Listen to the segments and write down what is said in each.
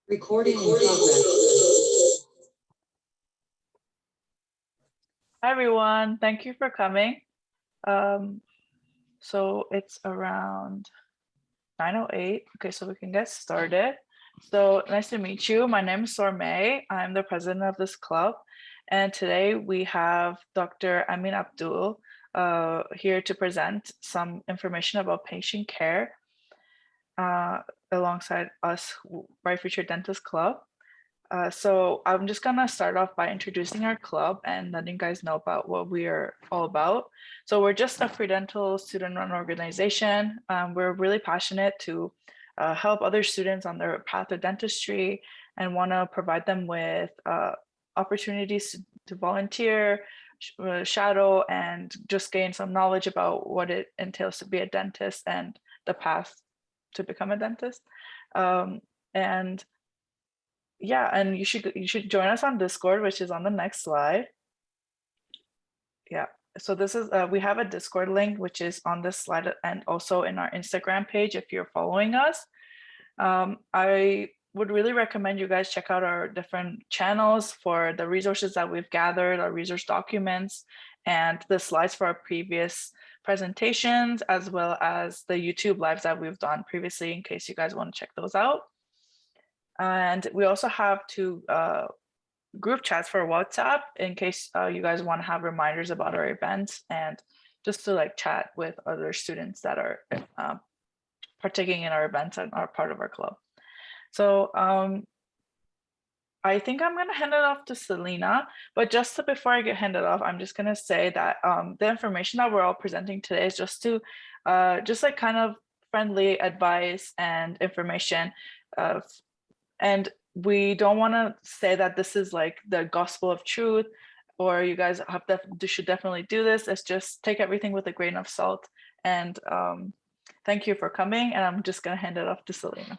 Recording in progress. Hi everyone, thank you for coming. So it's around 9:08. Okay, so we can get started. So nice to meet you. My name is Sormeh. I'm the president of this club. And today we have Dr. Amin Babul here to present some information about patient care alongside us, Bright Future Dentist Club. So I'm just gonna start off by introducing our club and letting you guys know about what we are all about. So we're just a free dental student-run organization. We're really passionate to help other students on their path to dentistry and want to provide them with opportunities to volunteer, shadow, and just gain some knowledge about what it entails to be a dentist and the path to become a dentist. And yeah, and you should join us on Discord, which is on the next slide. Yeah, so this is we have a Discord link which is on this slide and also in our Instagram page if you're following us. I would really recommend you guys check out our different channels for the resources that we've gathered, our resource documents, and the slides for our previous presentations, as well as the YouTube lives that we've done previously in case you guys want to check those out. And we also have two group chats for WhatsApp in case you guys want to have reminders about our events and just to like chat with other students that are partaking in our events and are part of our club. So I think I'm going to hand it off to Salina, but just before I get handed off, I'm just going to say that the information that we're all presenting today is just to just like kind of friendly advice and information and we don't want to say that this is like the gospel of truth or you guys should definitely do this. It's just take everything with a grain of salt. And thank you for coming. And I'm just going to hand it off to Salina.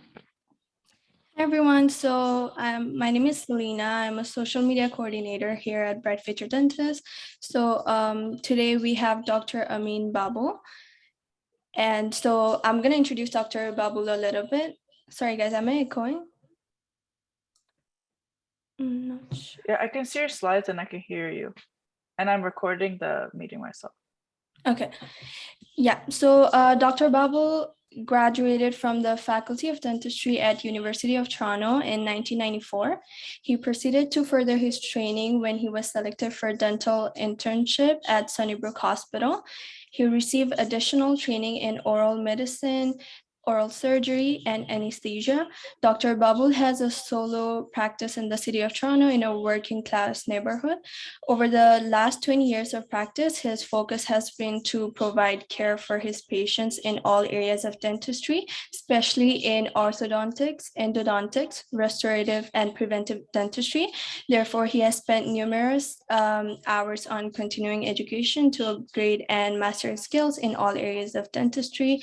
Hi everyone, so my name is Salina. I'm a social media coordinator here at Bright Future Dentist. So today we have Dr. Amin Babul. And so I'm going to introduce Dr. Babul a little bit. Sorry guys, am I echoing? I'm not sure. Yeah, I can see your slides and I can hear you. And I'm recording the meeting myself. Okay. Yeah, so Dr. Babul graduated from the Faculty of Dentistry at University of Toronto in 1994. He proceeded to further his training when he was selected for dental internship at Sunnybrook Hospital. He received additional training in oral medicine, oral surgery, and anesthesia. Dr. Babul has a solo practice in the city of Toronto in a working class neighborhood. Over the last 20 years of practice, his focus has been to provide care for his patients in all areas of dentistry, especially in orthodontics, endodontics, restorative, and preventive dentistry. Therefore, he has spent numerous hours on continuing education to upgrade and master skills in all areas of dentistry.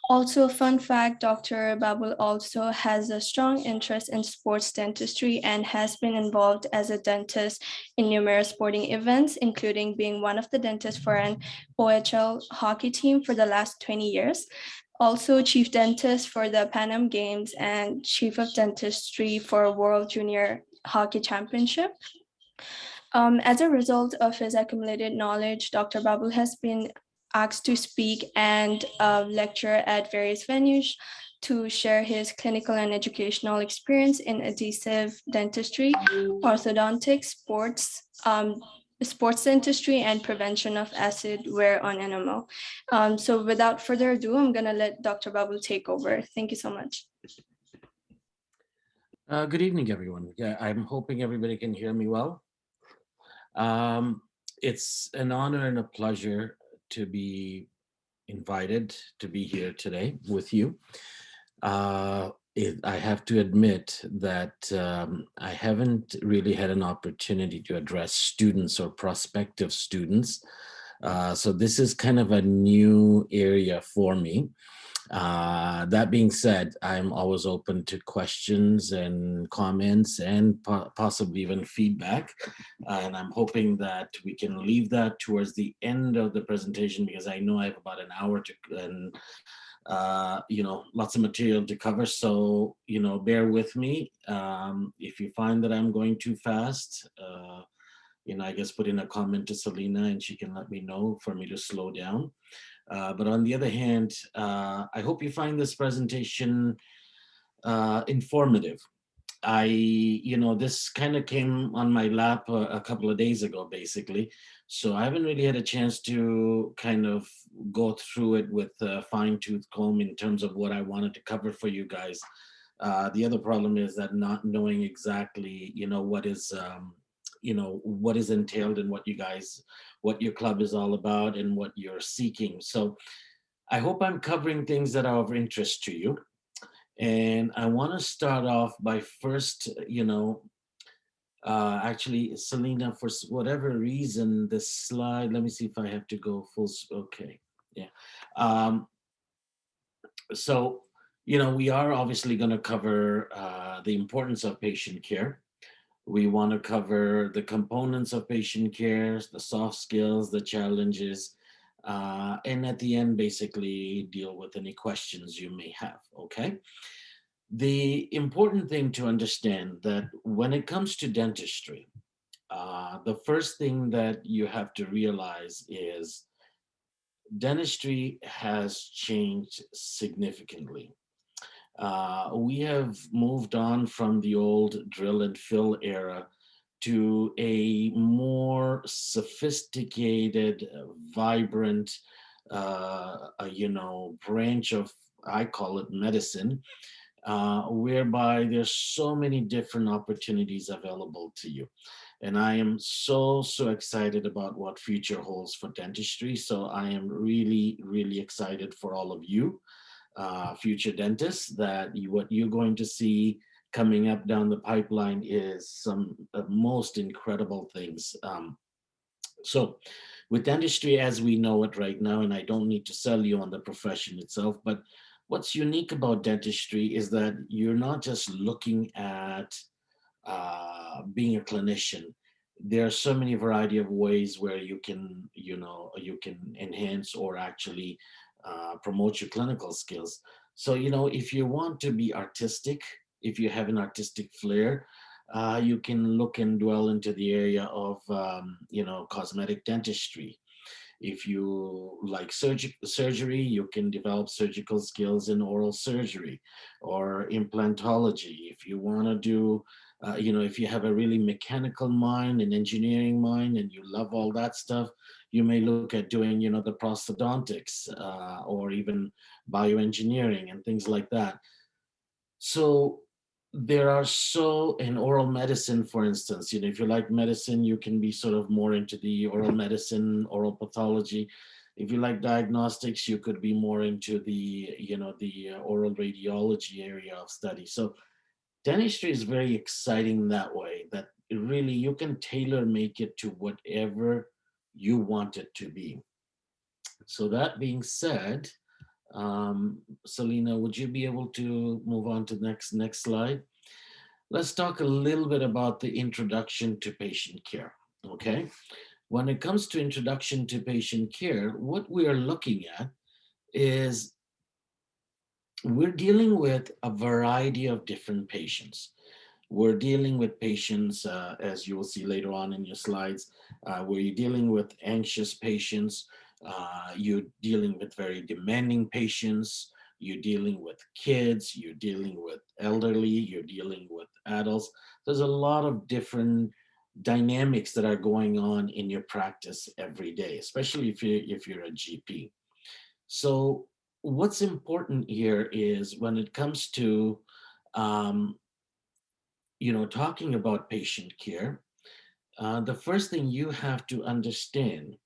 Also, fun fact, Dr. Babul also has a strong interest in sports dentistry and has been involved as a dentist in numerous sporting events, including being one of the dentists for an OHL hockey team for the last 20 years. Also, chief dentist for the Pan Am Games and chief of dentistry for World Junior Hockey Championship. As a result of his accumulated knowledge, Dr. Babul has been asked to speak and lecture at various venues to share his clinical and educational experience in adhesive dentistry, orthodontics, sports dentistry, and prevention of acid wear on enamel. So without further ado, I'm going to let Dr. Babul take over. Thank you so much. Good evening, everyone. Yeah, I'm hoping everybody can hear me well. It's an honor and a pleasure to be invited to be here today with you. I have to admit that I haven't really had an opportunity to address students or prospective students. So this is kind of a new area for me. That being said, I'm always open to questions and comments and possibly even feedback. And I'm hoping that we can leave that towards the end of the presentation, because I know I have about an hour to, and lots of material to cover. So, bear with me. If you find that I'm going too fast, I guess put in a comment to Salina and she can let me know for me to slow down. But on the other hand, I hope you find this presentation informative. This kind of came on my lap a couple of days ago, basically. So I haven't really had a chance to kind of go through it with a fine-tooth comb in terms of what I wanted to cover for you guys. The other problem is that not knowing exactly, what is entailed and what your club is all about and what you're seeking. So I hope I'm covering things that are of interest to you. And I want to start off by first, actually, Salina, for whatever reason, this slide, let me see if I have to go okay. Yeah. Um, so, we are obviously going to cover the importance of patient care. We want to cover the components of patient care, the soft skills, the challenges, and at the end, basically deal with any questions you may have, okay? The important thing to understand that when it comes to dentistry, the first thing that you have to realize is dentistry has changed significantly. We have moved on from the old drill and fill era to a more sophisticated, vibrant, branch of, I call it medicine, whereby there's so many different opportunities available to you. And I am so excited about what future holds for dentistry. So I am really, really excited for all of you, future dentists, that what you're going to see coming up down the pipeline is some most incredible things. So with dentistry as we know it right now, and I don't need to sell you on the profession itself, but what's unique about dentistry is that you're not just looking at being a clinician. There are so many variety of ways where you can, you can enhance or actually promote your clinical skills. So, if you want to be artistic, if you have an artistic flair, you can look and dwell into the area of, cosmetic dentistry. If you like surgery, you can develop surgical skills in oral surgery or implantology. If you want to do, if you have a really mechanical mind and engineering mind and you love all that stuff, you may look at doing, the prosthodontics or even bioengineering and things like that. So there are in oral medicine, for instance, if you like medicine, you can be sort of more into the oral medicine, oral pathology. If you like diagnostics, you could be more into the, the oral radiology area of study. So dentistry is very exciting that way, that really you can tailor make it to whatever you want it to be. So that being said, Salina, would you be able to move on to the next slide? Let's talk a little bit about the introduction to patient care, okay? When it comes to introduction to patient care, what we are looking at is we're dealing with a variety of different patients. We're dealing with patients, as you will see later on in your slides, where you're dealing with anxious patients, you're dealing with very demanding patients, you're dealing with kids, you're dealing with elderly, you're dealing with adults. There's a lot of different dynamics that are going on in your practice every day, especially if you're a GP. So what's important here is when it comes to um, talking about patient care, the first thing you have to understand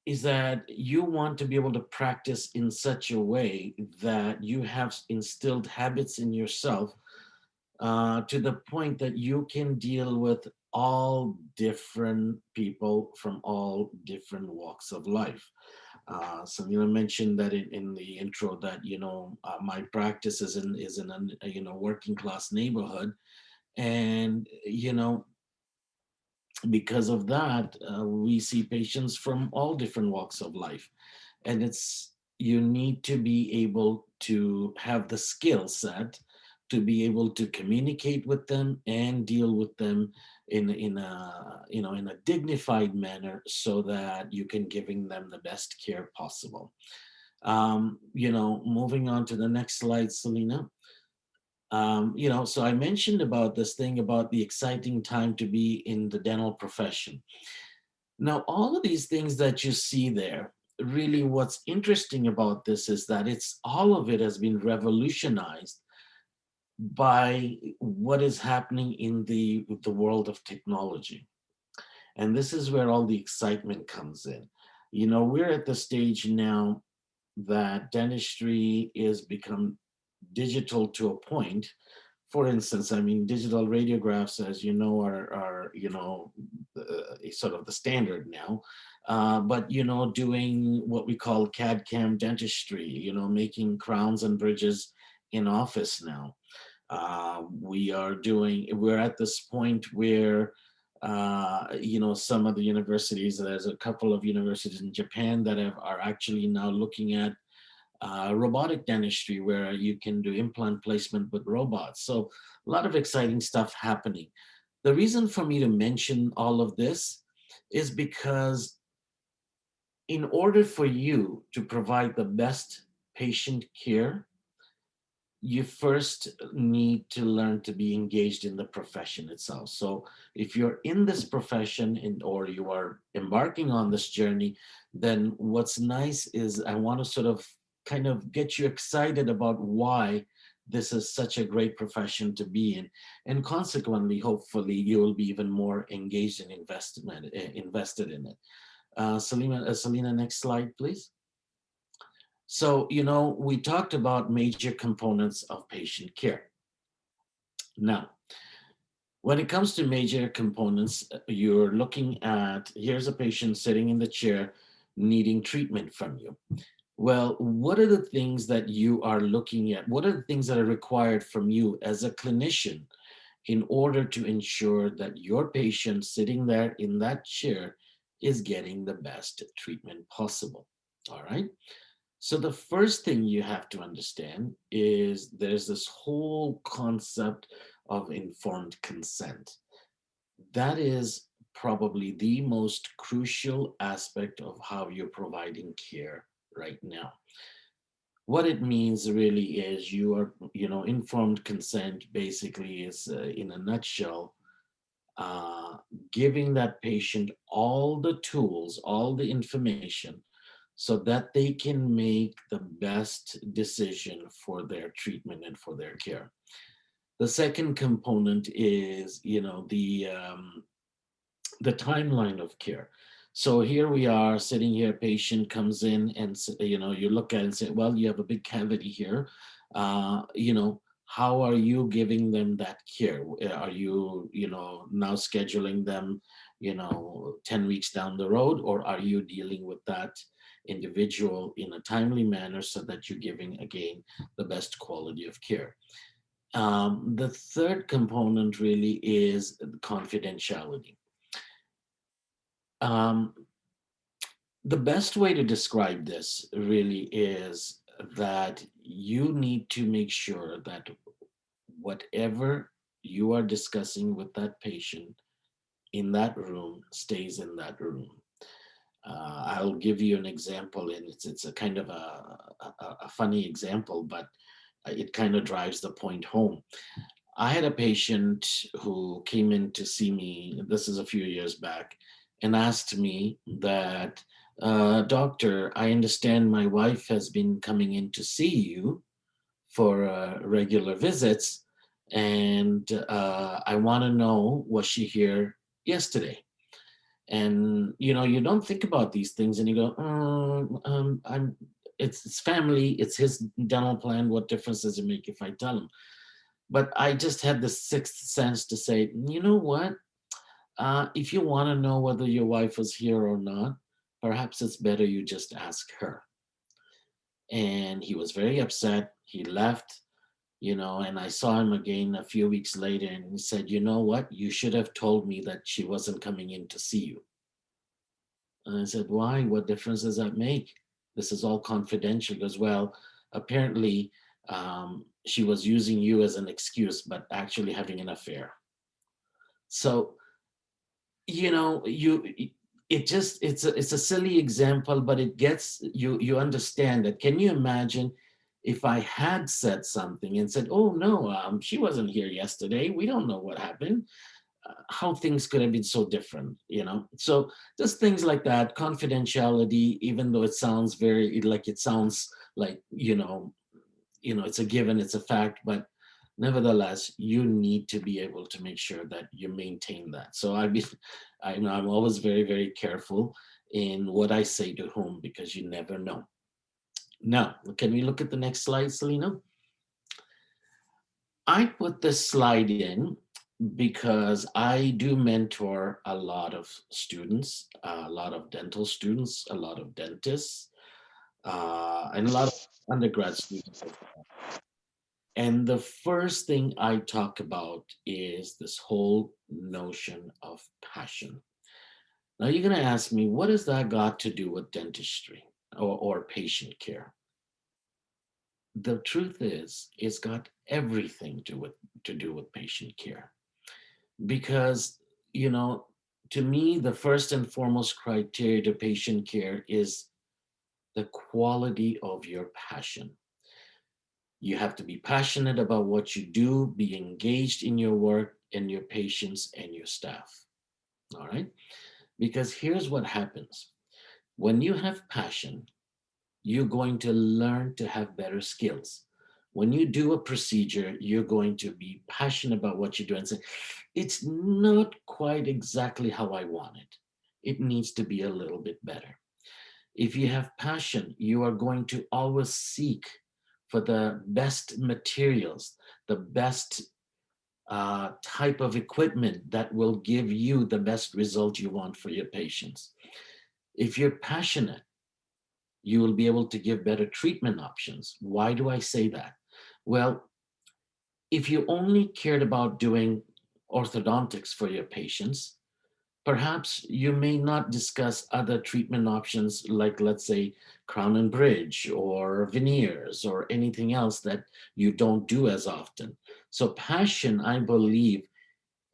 is that you want to be able to practice in such a way that you have instilled habits in yourself to the point that you can deal with all different people from all different walks of life. Salina mentioned that in the intro that my practice is in a working class neighborhood, and because of that, we see patients from all different walks of life, and you need to be able to have the skill set to be able to communicate with them and deal with them in a dignified manner so that you can giving them the best care possible. Moving on to the next slide, Selena. So I mentioned about this thing about the exciting time to be in the dental profession. Now, all of these things that you see there, really what's interesting about this is that all of it has been revolutionized by what is happening in the world of technology. And this is where all the excitement comes in. We're at the stage now that dentistry is become digital to a point. For instance, I mean, digital radiographs, as you know, are sort of the standard now. But doing what we call CAD CAM dentistry, making crowns and bridges in office now. We're at this point where some of the universities, there's a couple of universities in Japan that are actually now looking at robotic dentistry, where you can do implant placement with robots. So a lot of exciting stuff happening. The reason for me to mention all of this is because in order for you to provide the best patient care, you first need to learn to be engaged in the profession itself. So if you're in this profession or you are embarking on this journey, then what's nice is I want to sort of kind of get you excited about why this is such a great profession to be in. And consequently, hopefully, you will be even more engaged and invested in it. Selena, next slide, please. So, we talked about major components of patient care. Now, when it comes to major components, you're looking at, here's a patient sitting in the chair needing treatment from you. Well, what are the things that you are looking at? What are the things that are required from you as a clinician in order to ensure that your patient sitting there in that chair is getting the best treatment possible? All right. So the first thing you have to understand is there's this whole concept of informed consent. That is probably the most crucial aspect of how you're providing care right now. What it means really is informed consent basically is, in a nutshell, uh, giving that patient all the tools, all the information, so that they can make the best decision for their treatment and for their care. The second component is, the timeline of care. So here we are sitting here, patient comes in and, you look at it and say, well, you have a big cavity here. How are you giving them that care? Are you, now scheduling them, 10 weeks down the road, or are you dealing with that individual in a timely manner so that you're giving, again, the best quality of care? The third component really is confidentiality. Um, the best way to describe this really is that you need to make sure that whatever you are discussing with that patient in that room stays in that room. I'll give you an example, and it's a kind of a funny example, but it kind of drives the point home. I had a patient who came in to see me, this is a few years back, and asked me that, doctor, I understand my wife has been coming in to see you for regular visits, and I want to know, was she here yesterday? And you don't think about these things, and you go, it's family, it's his dental plan. What difference does it make if I tell him? But I just had the sixth sense to say, you know what? If you want to know whether your wife was here or not, perhaps it's better you just ask her. And he was very upset. He left, and I saw him again a few weeks later, and he said, you know what? You should have told me that she wasn't coming in to see you. And I said, why? What difference does that make? This is all confidential. He goes, well, apparently she was using you as an excuse, but actually having an affair. So, you it's a silly example, but it gets you understand that. Can you imagine if I had said something and said, oh no, she wasn't here yesterday, we don't know what happened, how things could have been so different, so just things like that. Confidentiality, even though it sounds very like, it sounds like, it's a given, it's a fact, but nevertheless, you need to be able to make sure that you maintain that. So I'm always very, very careful in what I say to whom, because you never know. Now, can we look at the next slide, Salina? I put this slide in because I do mentor a lot of students, a lot of dental students, a lot of dentists, and a lot of undergrad students. And the first thing I talk about is this whole notion of passion. Now you're going to ask me, what has that got to do with dentistry or patient care? The truth is, it's got everything to do with patient care. Because, to me, the first and foremost criteria to patient care is the quality of your passion. You have to be passionate about what you do, be engaged in your work and your patients and your staff. All right? Because here's what happens. When you have passion, you're going to learn to have better skills. When you do a procedure, you're going to be passionate about what you do and say, it's not quite exactly how I want it. It needs to be a little bit better. If you have passion, you are going to always seek for the best materials, the best type of equipment that will give you the best result you want for your patients. If you're passionate, you will be able to give better treatment options. Why do I say that? Well, if you only cared about doing orthodontics for your patients, perhaps you may not discuss other treatment options like, let's say, crown and bridge or veneers or anything else that you don't do as often. So passion, I believe,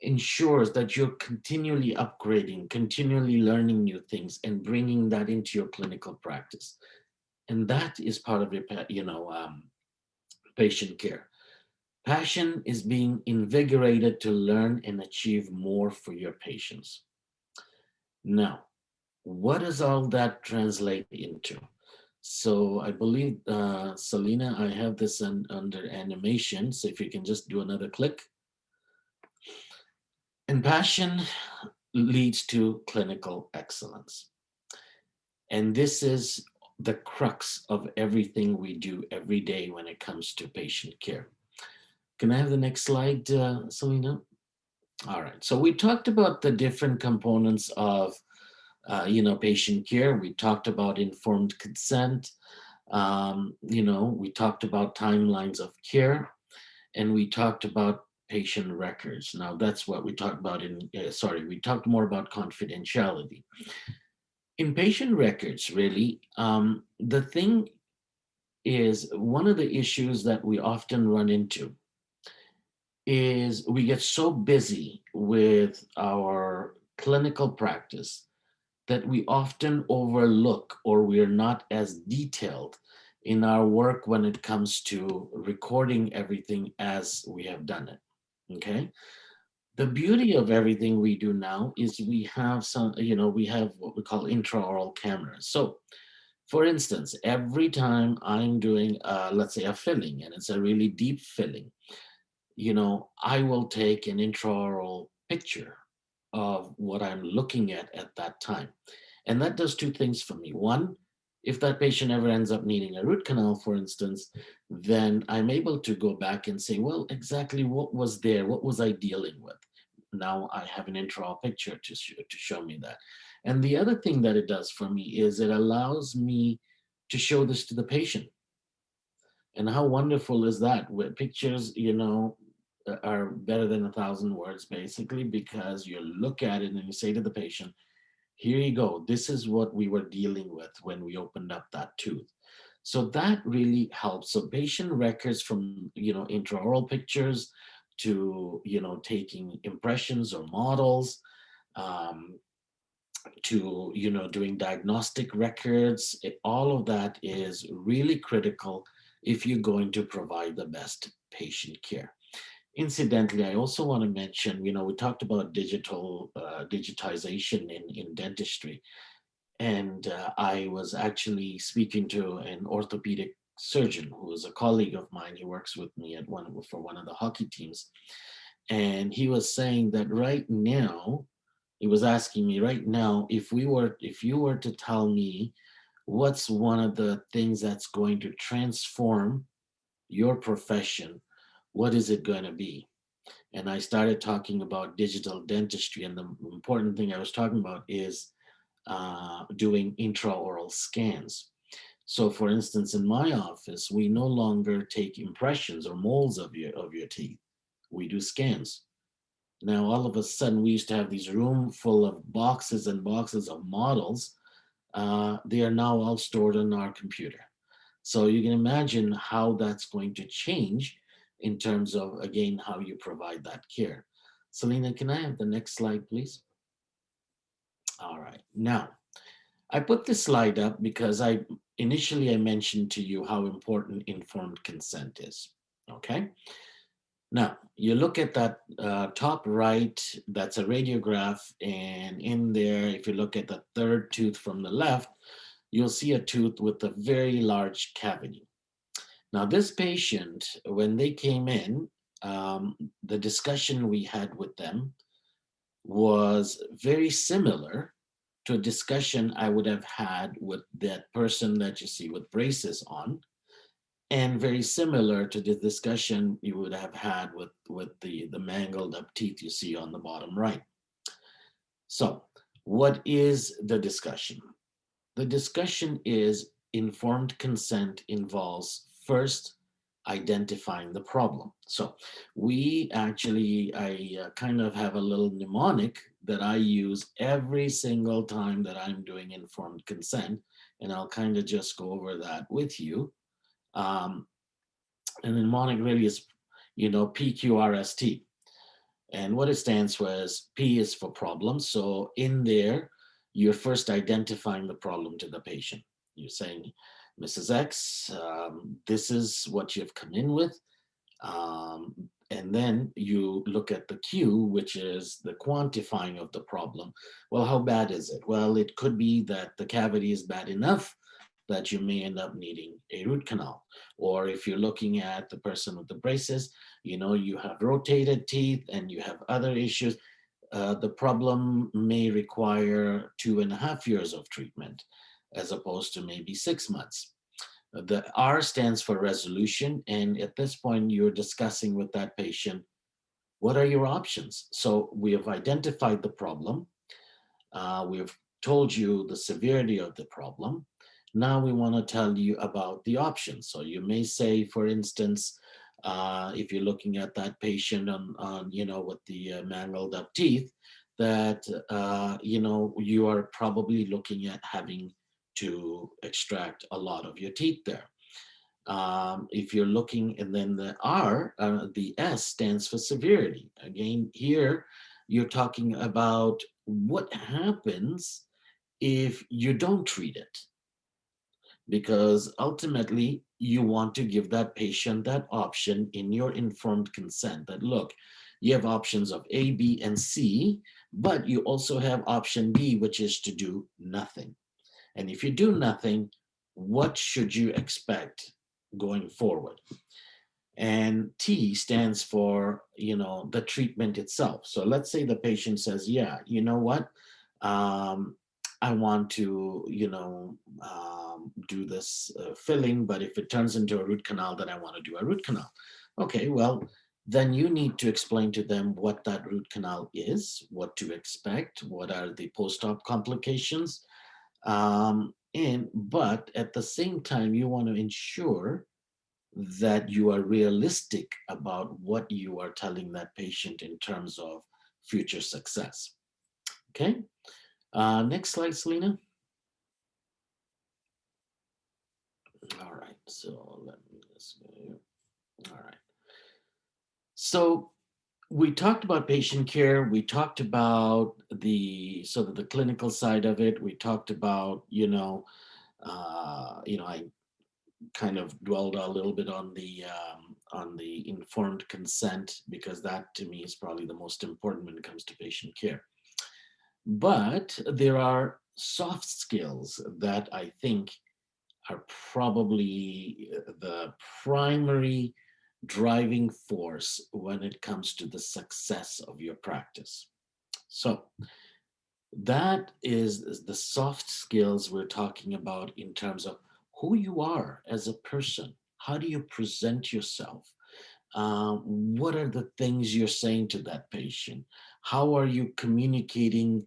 ensures that you're continually upgrading, continually learning new things and bringing that into your clinical practice. And that is part of your, patient care. Passion is being invigorated to learn and achieve more for your patients. Now, what does all that translate into? So I believe, Salina, I have this under animation. So if you can just do another click. And passion leads to clinical excellence. And this is the crux of everything we do every day when it comes to patient care. Can I have the next slide, Salina? All right. So we talked about the different components of, patient care. We talked about informed consent. We talked about timelines of care, and we talked about patient records. Now that's what we talked about we talked more about confidentiality. In patient records, really, the thing is, one of the issues that we often run into is we get so busy with our clinical practice that we often overlook, or we are not as detailed in our work when it comes to recording everything as we have done it. Okay. The beauty of everything we do now is we have we have what we call intraoral cameras. So for instance, every time I'm doing, let's say, a filling, and it's a really deep filling, I will take an intraoral picture of what I'm looking at that time. And that does two things for me. One, if that patient ever ends up needing a root canal, for instance, then I'm able to go back and say, well, exactly what was there? What was I dealing with? now I have an intraoral picture to show me that. And the other thing that it does for me is it allows me to show this to the patient. And how wonderful is that? With pictures, are better than 1,000 words, basically, because you look at it and you say to the patient, here you go. This is what we were dealing with when we opened up that tooth. So that really helps. So patient records from, intraoral pictures to, taking impressions or models, um, to, doing diagnostic records, all of that is really critical if you're going to provide the best patient care. Incidentally, I also want to mention, we talked about digitization in dentistry. And I was actually speaking to an orthopedic surgeon who is a colleague of mine. He works with me for one of the hockey teams. And he was saying that right now, he was asking me right now, if you were to tell me what's one of the things that's going to transform your profession, what is it going to be? And I started talking about digital dentistry. And the important thing I was talking about is doing intraoral scans. So, for instance, in my office, we no longer take impressions or molds of your teeth. We do scans. Now, all of a sudden, we used to have these room full of boxes and boxes of models. They are now all stored on our computer. So you can imagine how that's going to change in terms of, again, how you provide that care. Salina, can I have the next slide, please? All right. Now, I put this slide up because initially I mentioned to you how important informed consent is. Okay. Now you look at that top right, that's a radiograph, and in there, if you look at the third tooth from the left, you'll see a tooth with a very large cavity. Now this patient, when they came in, the discussion we had with them was very similar to a discussion I would have had with that person that you see with braces on, and very similar to the discussion you would have had with the mangled up teeth you see on the bottom right. So what is the discussion? The discussion is informed consent involves first identifying the problem. So I kind of have a little mnemonic that I use every single time that I'm doing informed consent, and I'll kind of just go over that with you. And the mnemonic really is, PQRST. And what it stands for is P is for problem. So in there, you're first identifying the problem to the patient. You're saying, Mrs. X, this is what you've come in with. And then you look at the Q, which is the quantifying of the problem. Well, how bad is it? Well, it could be that the cavity is bad enough that you may end up needing a root canal. Or if you're looking at the person with the braces, you have rotated teeth and you have other issues. The problem may require 2.5 years of treatment as opposed to maybe 6 months. The R stands for resolution. And at this point, you're discussing with that patient, what are your options? So we have identified the problem. We have told you the severity of the problem. Now we want to tell you about the options. So you may say, for instance, if you're looking at that patient on with the mangled up teeth, that you are probably looking at having to extract a lot of your teeth there. If you're looking, and then the S stands for severity. Again, here you're talking about what happens if you don't treat it, because ultimately you want to give that patient that option in your informed consent that, look, you have options of A, B, and C, but you also have option D, which is to do nothing. And if you do nothing, what should you expect going forward? And T stands for, the treatment itself. So let's say the patient says, yeah, you know what? I want to, do this filling, but if it turns into a root canal, then I want to do a root canal. Okay, well, then you need to explain to them what that root canal is, what to expect, what are the post-op complications. But at the same time, you want to ensure that you are realistic about what you are telling that patient in terms of future success. Okay. Next slide, Selena. All right. So let me just go here. All right. So we talked about patient care. We talked about the sort of the clinical side of it. We talked about, I kind of dwelled a little bit on the informed consent, because that to me is probably the most important when it comes to patient care. But there are soft skills that I think are probably the primary driving force when it comes to the success of your practice. So that is the soft skills we're talking about in terms of who you are as a person. How do you present yourself? What are the things you're saying to that patient? How are you communicating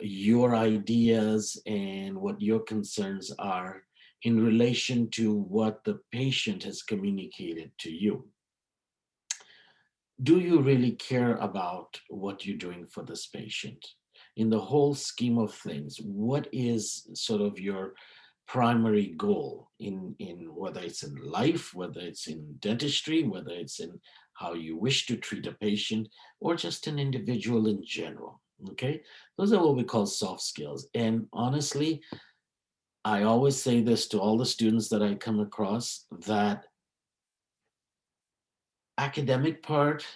your ideas and what your concerns are in relation to what the patient has communicated to you? Do you really care about what you're doing for this patient? In the whole scheme of things, what is sort of your primary goal in whether it's in life, whether it's in dentistry, whether it's in how you wish to treat a patient, or just an individual in general? Okay, those are what we call soft skills. And honestly, I always say this to all the students that I come across, that academic part,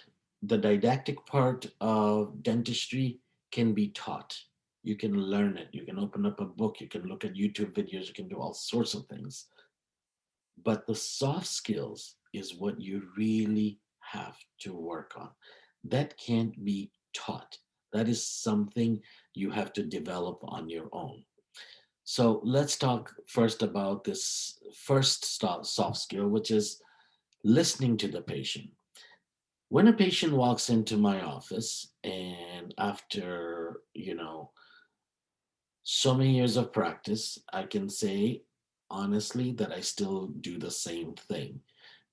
the didactic part of dentistry can be taught. You can learn it. You can open up a book. You can look at YouTube videos. You can do all sorts of things. But the soft skills is what you really have to work on. That can't be taught. That is something you have to develop on your own. So let's talk first about this first soft skill, which is listening to the patient. When a patient walks into my office, and after, so many years of practice, I can say honestly that I still do the same thing,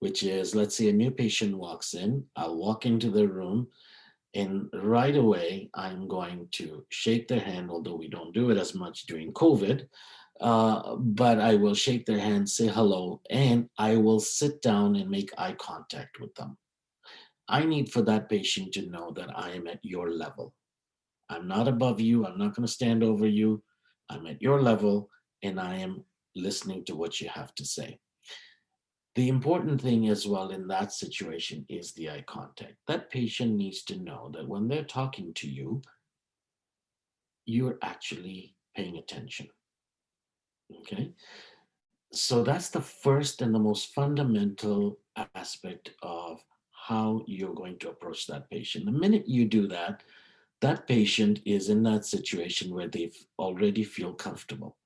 which is, let's say a new patient walks in, I'll walk into the room, and right away I'm going to shake their hand, although we don't do it as much during COVID. But I will shake their hand, say hello, and I will sit down and make eye contact with them. I need for that patient to know that I am at your level. I'm not above you. I'm not going to stand over you. I'm at your level, and I am listening to what you have to say. The important thing as well in that situation is the eye contact. That patient needs to know that when they're talking to you, you're actually paying attention. Okay. So that's the first and the most fundamental aspect of how you're going to approach that patient. The minute you do that, that patient is in that situation where they already feel comfortable.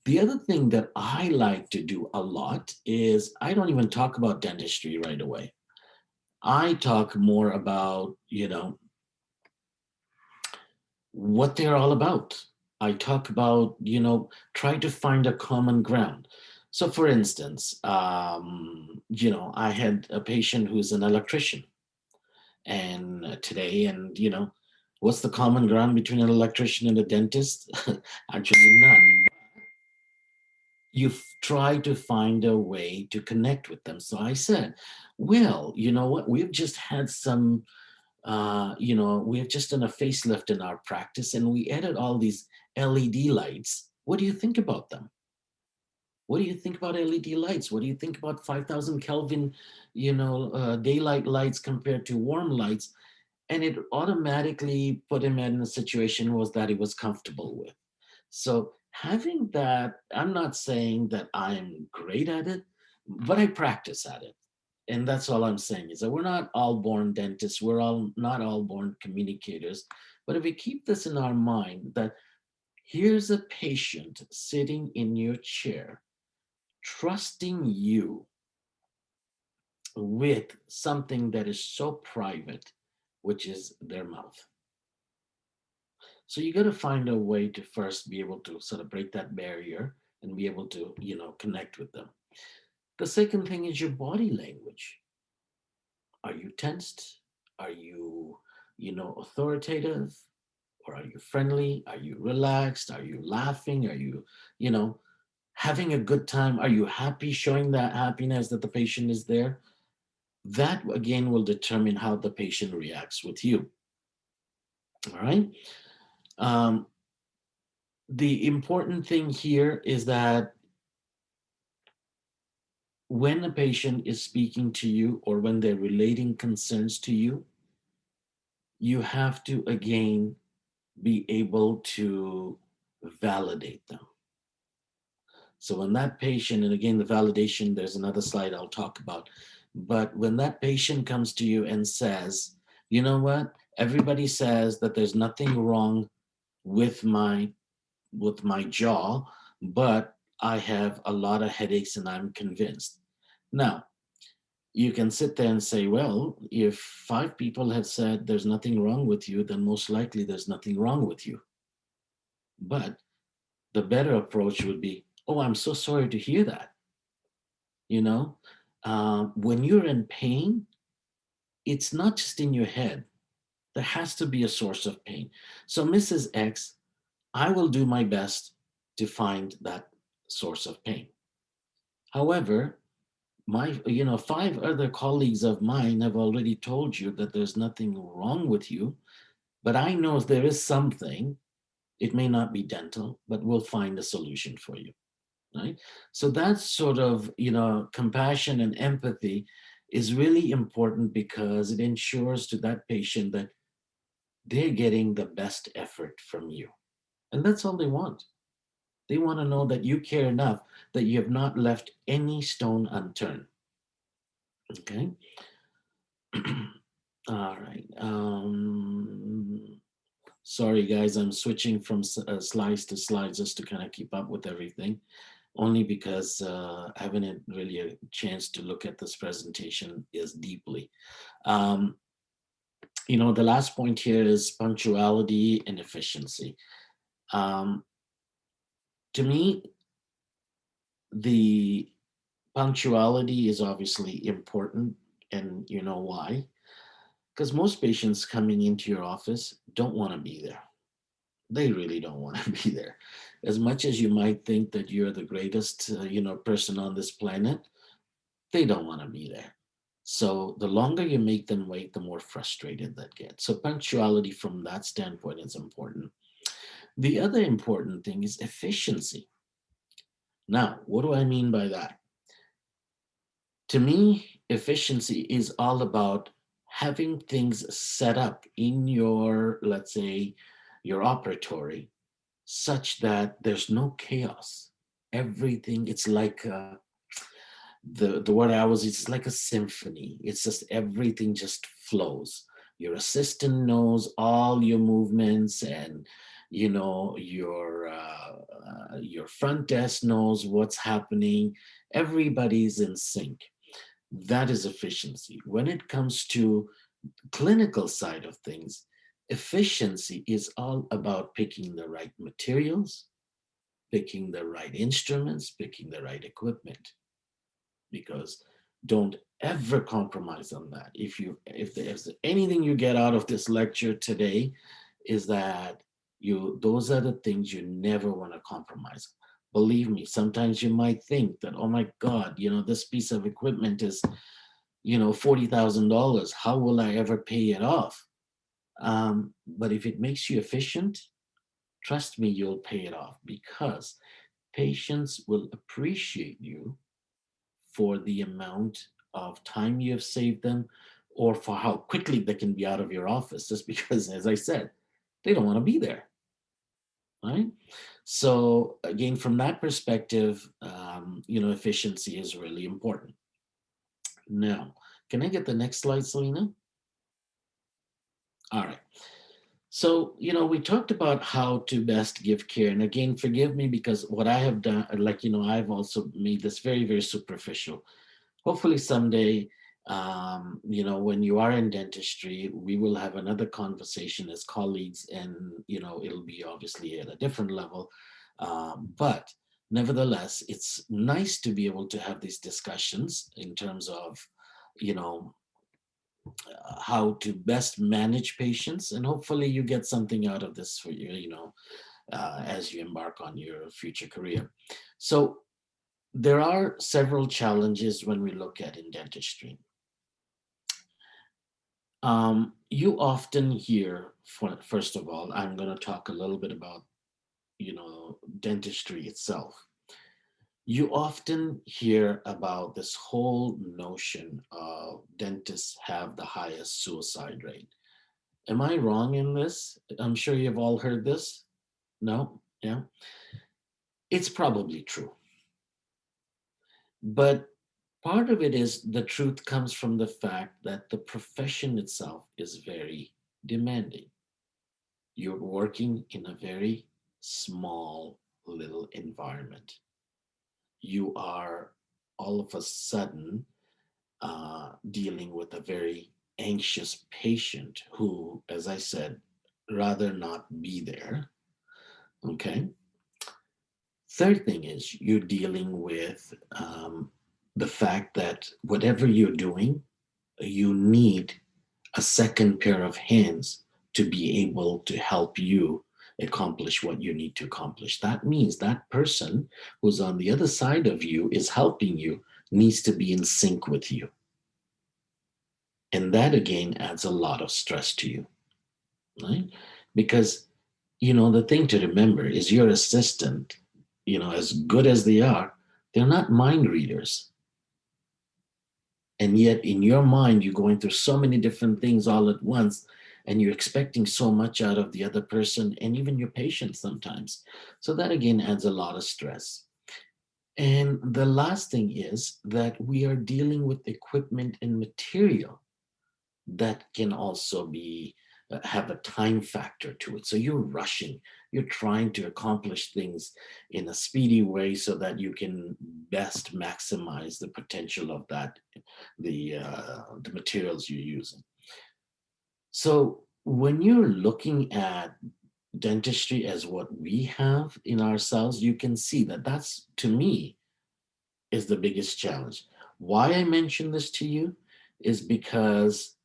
The other thing that I like to do a lot is I don't even talk about dentistry right away. I talk more about, what they're all about. I talk about, try to find a common ground. So for instance, I had a patient who's an electrician, and today, and what's the common ground between an electrician and a dentist? Actually none. You try to find a way to connect with them. So I said, well, you know what, we've just had some we have just done a facelift in our practice, and we added all these LED lights. What do you think about them? What do you think about LED lights? What do you think about 5,000 Kelvin, daylight lights compared to warm lights? And it automatically put him in a situation was that he was comfortable with. So having that, I'm not saying that I'm great at it, but I practice at it. And that's all I'm saying is that we're not all born dentists. We're all not all born communicators. But if we keep this in our mind that here's a patient sitting in your chair, trusting you with something that is so private, which is their mouth. So you got to find a way to first be able to sort of break that barrier and be able to, connect with them. The second thing is your body language. Are you tensed? Are you, authoritative? Or are you friendly? Are you relaxed? Are you laughing? Are you, you know, having a good time? Are you happy, showing that happiness that the patient is there? That again will determine how the patient reacts with you. All right. Um, the important thing here is that when a patient is speaking to you or when they're relating concerns to you, you have to again be able to validate them. So when that patient, and again, the validation, there's another slide I'll talk about, but when that patient comes to you and says, you know what, everybody says that there's nothing wrong with my jaw, but I have a lot of headaches and I'm convinced. Now, you can sit there and say, well, if 5 people have said there's nothing wrong with you, then most likely there's nothing wrong with you. But the better approach would be, oh, I'm so sorry to hear that. You know, when you're in pain, it's not just in your head. There has to be a source of pain. So, Mrs. X, I will do my best to find that source of pain. However, my 5 other colleagues of mine have already told you that there's nothing wrong with you, but I know there is something. It may not be dental, but we'll find a solution for you. Right? So that sort of, compassion and empathy is really important because it ensures to that patient that they're getting the best effort from you. And that's all they want. They want to know that you care enough that you have not left any stone unturned. Okay. All right. Sorry, guys, I'm switching from slides to slides just to kind of keep up with everything, only because I haven't had really a chance to look at this presentation as deeply. The last point here is punctuality and efficiency. Um, to me, the punctuality is obviously important, and you know why? Because most patients coming into your office don't want to be there. They really don't want to be there. As much as you might think that you're the greatest, person on this planet, they don't want to be there. So the longer you make them wait, the more frustrated they get. So punctuality from that standpoint is important. The other important thing is efficiency. Now, what do I mean by that? To me, efficiency is all about having things set up in your, let's say, your operatory such that there's no chaos. Everything, it's like the word I was, it's like a symphony. It's just everything just flows. Your assistant knows all your movements, and your front desk knows what's happening. Everybody's in sync. That is efficiency. When it comes to clinical side of things, efficiency is all about picking the right materials, picking the right instruments, picking the right equipment. Because don't ever compromise on that. If there's anything you get out of this lecture today, is that those are the things you never want to compromise. Believe me, sometimes you might think that, oh my God, this piece of equipment is $40,000. How will I ever pay it off? But if it makes you efficient, trust me, you'll pay it off, because patients will appreciate you for the amount of time you have saved them, or for how quickly they can be out of your office, just because, as I said, they don't want to be there. Right? So again, from that perspective, efficiency is really important. Now, can I get the next slide, Salina? All right. So, we talked about how to best give care. And again, forgive me, because what I have done, I've also made this very, very superficial. Hopefully someday When you are in dentistry, we will have another conversation as colleagues, and it'll be obviously at a different level, but nevertheless, it's nice to be able to have these discussions in terms of you know how to best manage patients, and hopefully you get something out of this for as you embark on your future career. So there are several challenges when we look at in dentistry. You often hear, first of all, I'm going to talk a little bit about, dentistry itself. You often hear about this whole notion of dentists have the highest suicide rate. Am I wrong in this? I'm sure you've all heard this. No? Yeah. It's probably true. But part of it is the truth comes from the fact that the profession itself is very demanding. You're working in a very small little environment. You are all of a sudden dealing with a very anxious patient who, as I said, rather not be there. Okay. Third thing is you're dealing with the fact that whatever you're doing, you need a second pair of hands to be able to help you accomplish what you need to accomplish. That means that person who's on the other side of you is helping you, needs to be in sync with you. And that again adds a lot of stress to you, right? Because, the thing to remember is your assistant, as good as they are, they're not mind readers. And yet in your mind you're going through so many different things all at once, and you're expecting so much out of the other person and even your patient sometimes. So that again adds a lot of stress. And the last thing is that we are dealing with equipment and material that can also be have a time factor to it. So you're rushing, you're trying to accomplish things in a speedy way so that you can best maximize the potential of that, the materials you're using. So when you're looking at dentistry as what we have in ourselves, you can see that that's, to me, is the biggest challenge. Why I mention this to you is because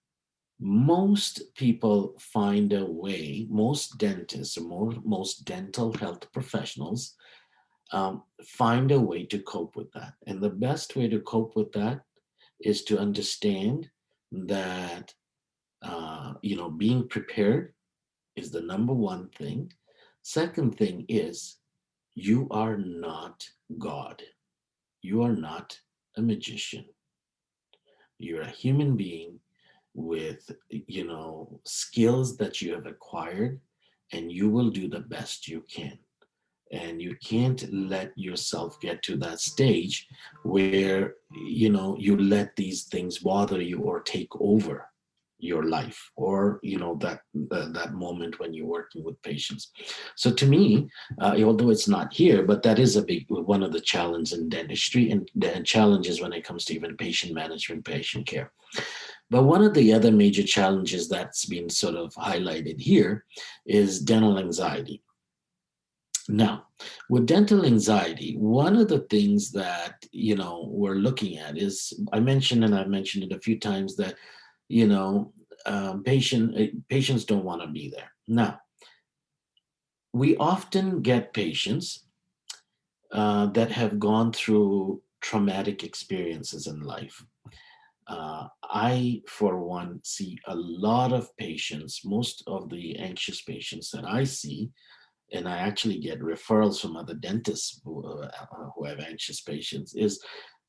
most people find a way, most dentists or most dental health professionals find a way to cope with that. And the best way to cope with that is to understand that, being prepared is the number one thing. Second thing is you are not God. You are not a magician. You're a human being with skills that you have acquired, and you will do the best you can. And you can't let yourself get to that stage where you let these things bother you or take over your life, or that moment when you're working with patients. So to me, although it's not here, but that is a big one of the challenges in dentistry, and the challenges when it comes to even patient management, patient care. But one of the other major challenges that's been sort of highlighted here is dental anxiety. Now, with dental anxiety, one of the things that we're looking at is, I've mentioned it a few times, that patients don't want to be there. Now, we often get patients that have gone through traumatic experiences in life. I, for one, see a lot of patients, most of the anxious patients that I see, and I actually get referrals from other dentists who have anxious patients, is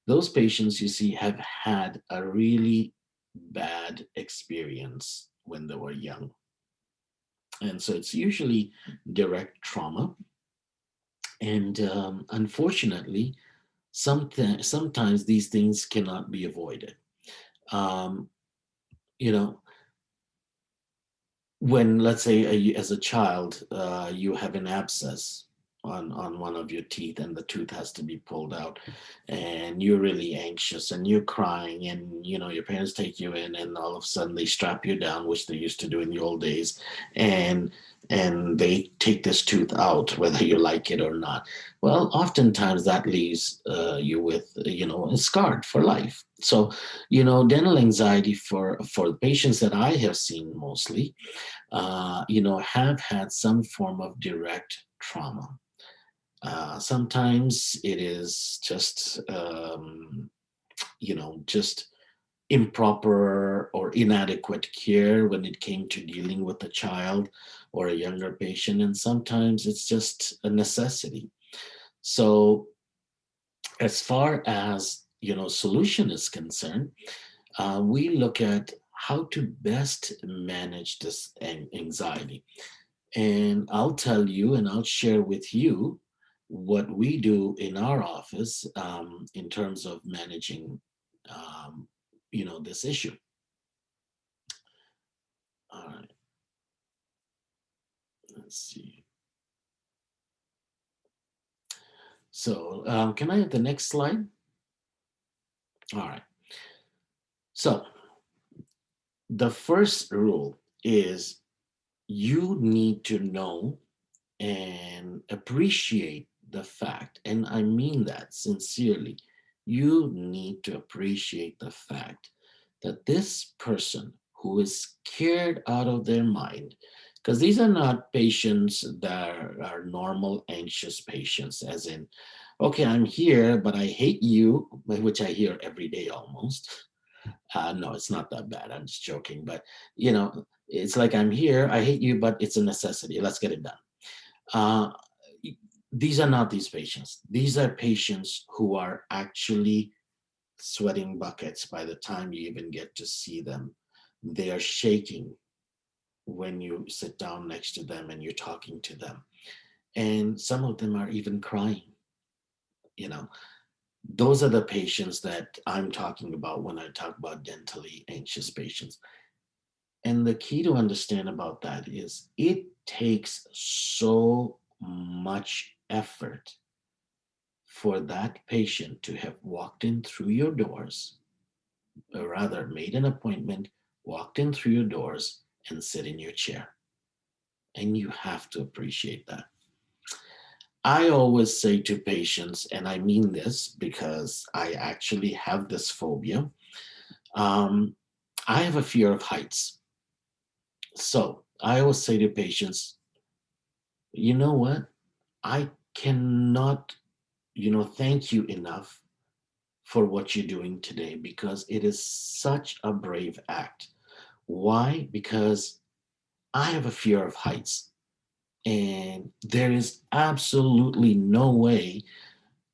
those patients you see have had a really bad experience when they were young. And so it's usually direct trauma. And unfortunately, sometimes these things cannot be avoided. Um, you know, when, let's say, as a child, you have an abscess on one of your teeth, and the tooth has to be pulled out, and you're really anxious and you're crying, and your parents take you in, and all of a sudden they strap you down, which they used to do in the old days, and they take this tooth out whether you like it or not. Well, oftentimes that leaves you with scarred for life. So dental anxiety for the patients that I have seen mostly have had some form of direct trauma. Sometimes it is just, just improper or inadequate care when it came to dealing with a child or a younger patient, and sometimes it's just a necessity. So, as far as solution is concerned, we look at how to best manage this anxiety. And I'll tell you and I'll share with you what we do in our office in terms of managing, this issue. All right, let's see. So can I have the next slide? All right. So the first rule is you need to know and appreciate the fact, and I mean that sincerely, you need to appreciate the fact that this person who is scared out of their mind, because these are not patients that are normal anxious patients, as in, okay, I'm here, but I hate you, which I hear every day almost. No, it's not that bad. I'm just joking. But, it's like, I'm here, I hate you, but it's a necessity. Let's get it done. Uh, these are not these patients. These are patients who are actually sweating buckets by the time you even get to see them. They are shaking when you sit down next to them and you're talking to them. And some of them are even crying. You know, those are the patients that I'm talking about when I talk about dentally anxious patients. And the key to understand about that is it takes so much effort for that patient to have walked in through your doors, or rather made an appointment, walked in through your doors, and sit in your chair. And you have to appreciate that. I always say to patients, and I mean this because I actually have this phobia, um, I have a fear of heights. So I always say to patients, you know what? I cannot, thank you enough for what you're doing today because it is such a brave act. Why? Because I have a fear of heights, and there is absolutely no way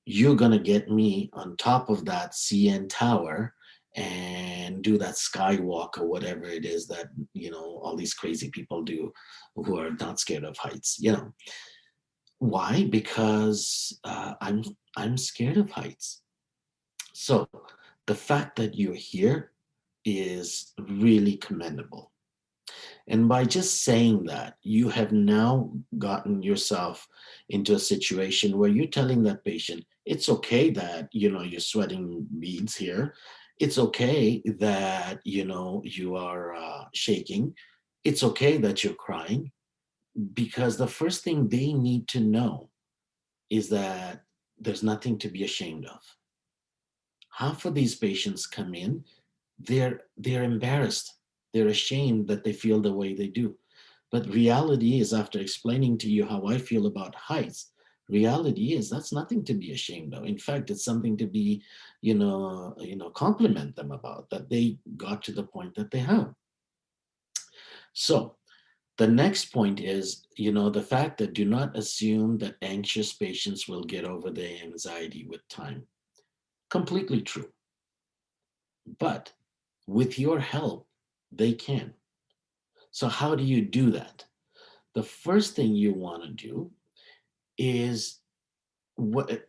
you're going to get me on top of that CN tower and do that skywalk or whatever it is that, all these crazy people do who are not scared of heights. Why? Because I'm scared of heights. So the fact that you're here is really commendable. And by just saying that, you have now gotten yourself into a situation where you're telling that patient, it's okay that, you're sweating beads here. It's okay that, you are shaking. It's okay that you're crying, because the first thing they need to know is that there's nothing to be ashamed of. Half of these patients come in, they're embarrassed, they're ashamed that they feel the way they do. But reality is, after explaining to you how I feel about heights, reality is that's nothing to be ashamed of. In fact, it's something to be, compliment them about, that they got to the point that they have. So the next point is, the fact that do not assume that anxious patients will get over their anxiety with time. Completely true. But with your help, they can. So how do you do that? The first thing you want to do is what,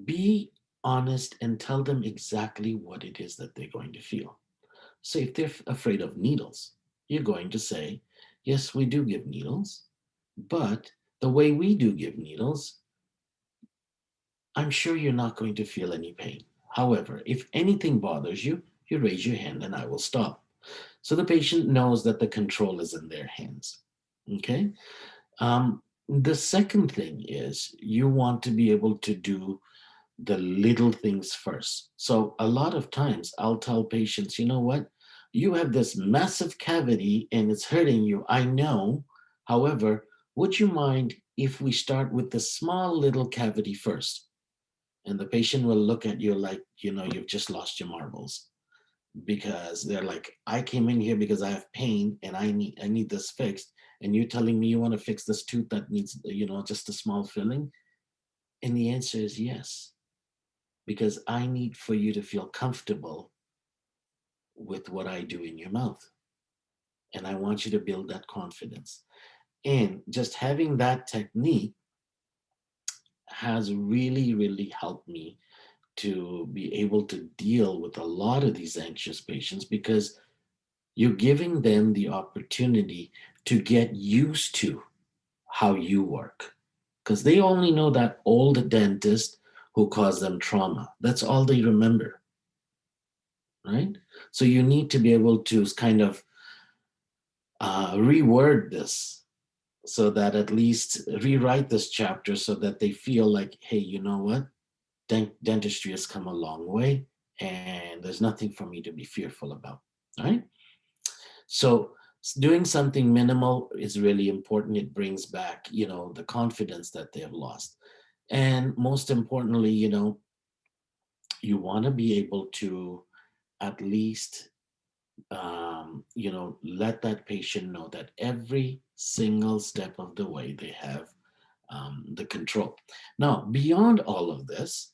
be honest and tell them exactly what it is that they're going to feel. So if they're afraid of needles, you're going to say, yes, we do give needles, but The way we do give needles, I'm sure you're not going to feel any pain. However, if anything bothers you, you raise your hand and I will stop. So the patient knows that the control is in their hands. Okay. The second thing is you want to be able to do the little things first. So a lot of times I'll tell patients, you know what? You have this massive cavity and it's hurting you. I know. However, would you mind if we start with the small little cavity first? And the patient will look at you like, you've just lost your marbles, because they're like, I came in here because I have pain and I need this fixed. And you're telling me you want to fix this tooth that needs, just a small filling? And the answer is yes, because I need for you to feel comfortable with what I do in your mouth. And I want you to build that confidence. And just having that technique has really, really helped me to be able to deal with a lot of these anxious patients, because you're giving them the opportunity to get used to how you work. Because they only know that old dentist who caused them trauma. That's all they remember, right? So you need to be able to kind of reword this, so that at least rewrite this chapter so that they feel like, hey, you know what? Dentistry has come a long way and there's nothing for me to be fearful about, right? So doing something minimal is really important. It brings back, the confidence that they have lost. And most importantly, you want to be able to at least, let that patient know that every single step of the way they have the control. Now, beyond all of this,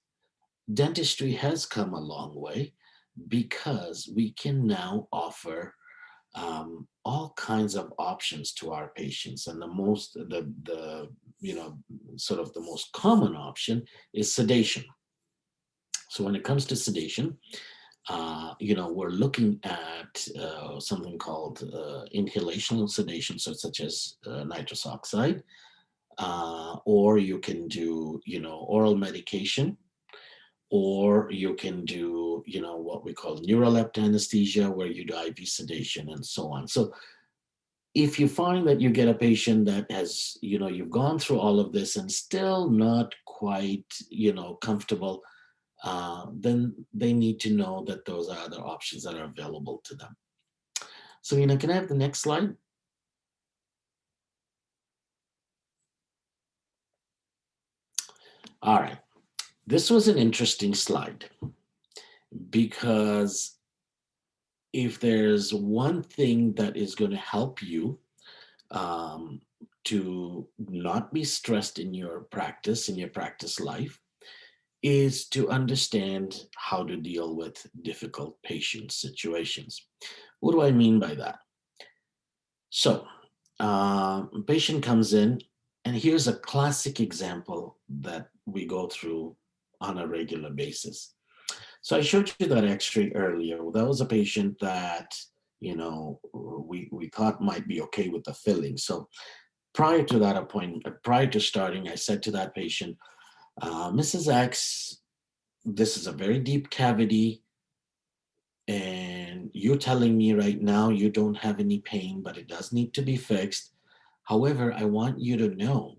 dentistry has come a long way, because we can now offer all kinds of options to our patients. And the sort of the most common option is sedation. So when it comes to sedation, we're looking at something called inhalational sedation, so such as nitrous oxide, or you can do, oral medication, or you can do, what we call neuroleptic anesthesia, where you do IV sedation and so on. So if you find that you get a patient that has, you've gone through all of this and still not quite, comfortable, then they need to know that those are other options that are available to them. So, can I have the next slide? All right. This was an interesting slide, because if there's one thing that is going to help you to not be stressed in your practice life, is to understand how to deal with difficult patient situations. What do I mean by that? So, a patient comes in, and here's a classic example that we go through on a regular basis. So I showed you that X-ray earlier. That was a patient that, we thought might be okay with the filling. So prior to that appointment, prior to starting, I said to that patient, Mrs. X, this is a very deep cavity, and you're telling me right now you don't have any pain, but it does need to be fixed. However, I want you to know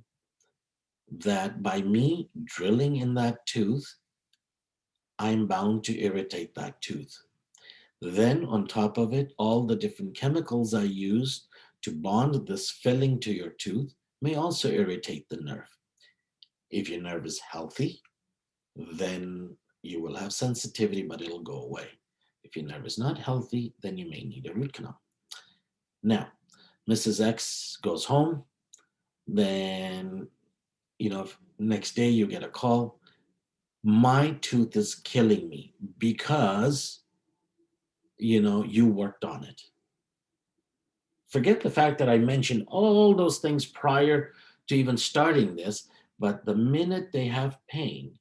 that by me drilling in that tooth, I'm bound to irritate that tooth. Then, on top of it, all the different chemicals I use to bond this filling to your tooth may also irritate the nerve. If your nerve is healthy, then you will have sensitivity, but it'll go away. If your nerve is not healthy, then you may need a root canal. Now, Mrs. X goes home, then, next day you get a call. My tooth is killing me because, you worked on it. Forget the fact that I mentioned all those things prior to even starting this, but the minute they have pain,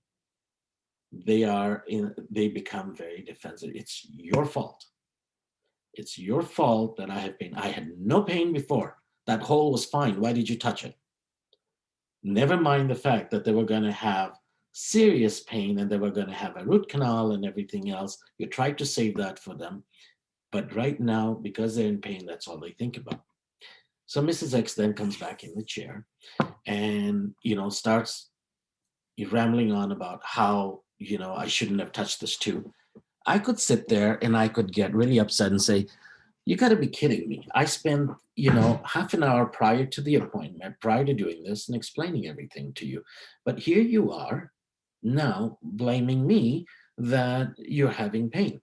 they become very defensive. It's your fault. It's your fault that I have pain. I had no pain before. That hole was fine. Why did you touch it? Never mind the fact that they were going to have serious pain and they were going to have a root canal and everything else. You tried to save that for them. But right now, because they're in pain, that's all they think about. So Mrs. X then comes back in the chair and, starts rambling on about how, I shouldn't have touched this too. I could sit there and I could get really upset and say, you got to be kidding me. I spent, half an hour prior to the appointment, prior to doing this and explaining everything to you. But here you are now blaming me that you're having pain.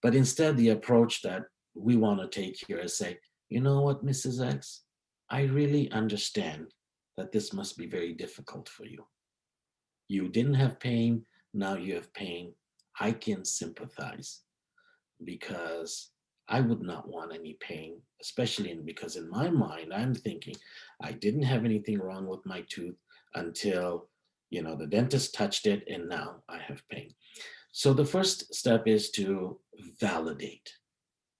But instead, the approach that we want to take here is say, you know what, Mrs. X, I really understand that this must be very difficult for you. You didn't have pain, now you have pain. I can sympathize because I would not want any pain, especially because in my mind, I'm thinking I didn't have anything wrong with my tooth until, the dentist touched it and now I have pain. So the first step is to validate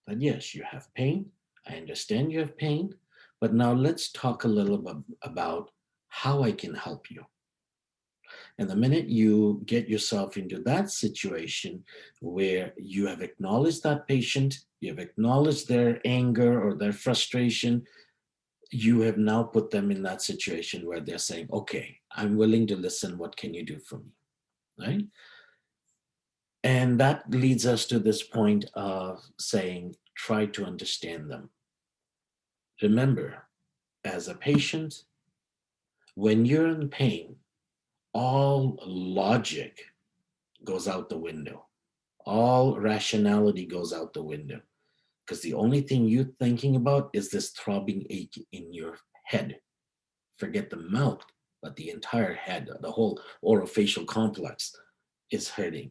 that, yes, you have pain. I understand you have pain, but now let's talk a little bit about how I can help you. And the minute you get yourself into that situation where you have acknowledged that patient, you have acknowledged their anger or their frustration, you have now put them in that situation where they're saying, okay, I'm willing to listen. What can you do for me? Right? And that leads us to this point of saying, try to understand them. Remember, as a patient, when you're in pain, all logic goes out the window. All rationality goes out the window because the only thing you're thinking about is this throbbing ache in your head. Forget the mouth, but the entire head, the whole orofacial complex is hurting.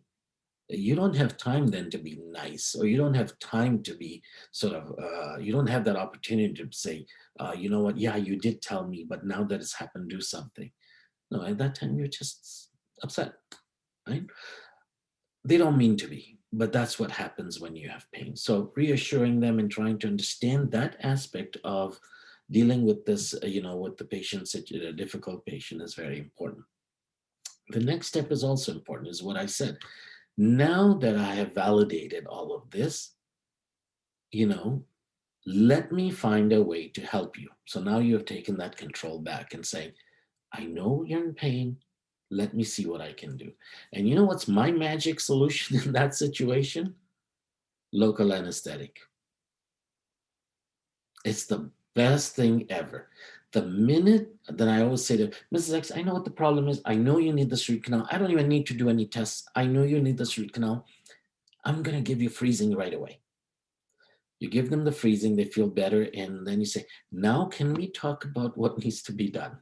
You don't have time then to be nice, or you don't have time to be you don't have that opportunity to say, you know what, yeah, you did tell me, but now that it's happened, do something. No, at that time, you're just upset, right? They don't mean to be, but that's what happens when you have pain. So reassuring them and trying to understand that aspect of dealing with this, with the patient, such a difficult patient, is very important. The next step is also important, is what I said. Now that I have validated all of this, let me find a way to help you. So now you have taken that control back and saying, I know you're in pain. Let me see what I can do. And you know what's my magic solution in that situation? Local anesthetic. It's the best thing ever. The minute that I always say to Mrs. X, I know what the problem is. I know you need this root canal. I don't even need to do any tests. I know you need this root canal. I'm going to give you freezing right away. You give them the freezing, they feel better. And then you say, now can we talk about what needs to be done?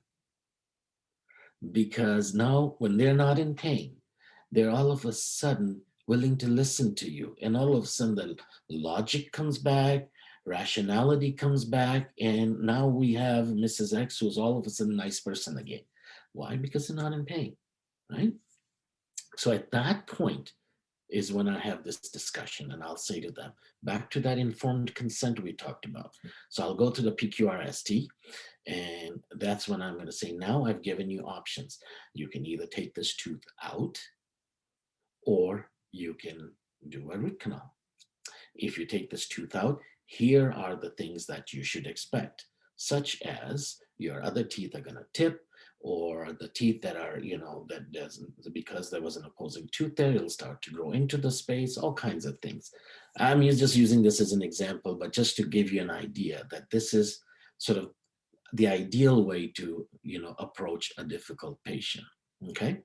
Because now when they're not in pain, they're all of a sudden willing to listen to you. And all of a sudden the logic comes back, rationality comes back. And now we have Mrs. X, who's all of a sudden a nice person again. Why? Because they're not in pain, right? So at that point is when I have this discussion and I'll say to them, back to that informed consent we talked about. So I'll go to the PQRST, and that's when I'm going to say, now I've given you options. You can either take this tooth out or you can do a root canal. If you take this tooth out, here are the things that you should expect, such as your other teeth are going to tip, or the teeth that are, that doesn't, because there was an opposing tooth there, it'll start to grow into the space, all kinds of things. I'm just using this as an example, but just to give you an idea that this is sort of the ideal way to, approach a difficult patient, okay?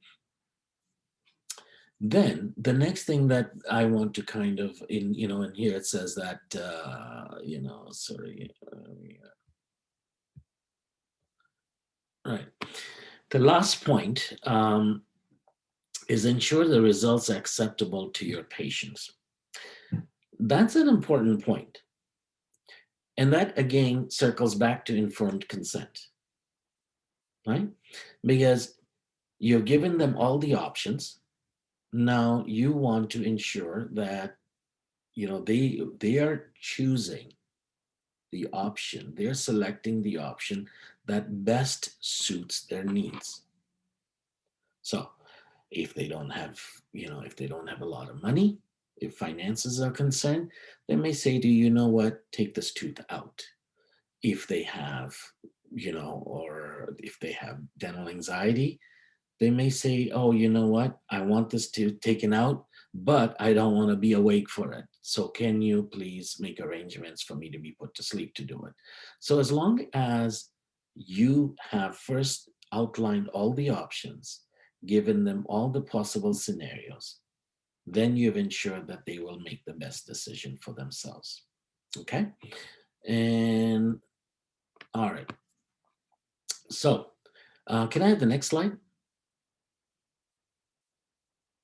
Then the next thing that I want to kind of, in here it says that, right. The last point is ensure the results are acceptable to your patients. That's an important point. And that again circles back to informed consent, right? Because you've given them all the options. Now you want to ensure that, they are choosing the option. They're selecting the option that best suits their needs. So if they don't have, if they don't have a lot of money, if finances are concerned, they may say to you, you know what, take this tooth out. If they have, or if they have dental anxiety, they may say, oh, you know what, I want this tooth taken out, but I don't want to be awake for it. So can you please make arrangements for me to be put to sleep to do it? So as long as you have first outlined all the options, given them all the possible scenarios, then you've ensured that they will make the best decision for themselves. Okay? And all right. So can I have the next slide?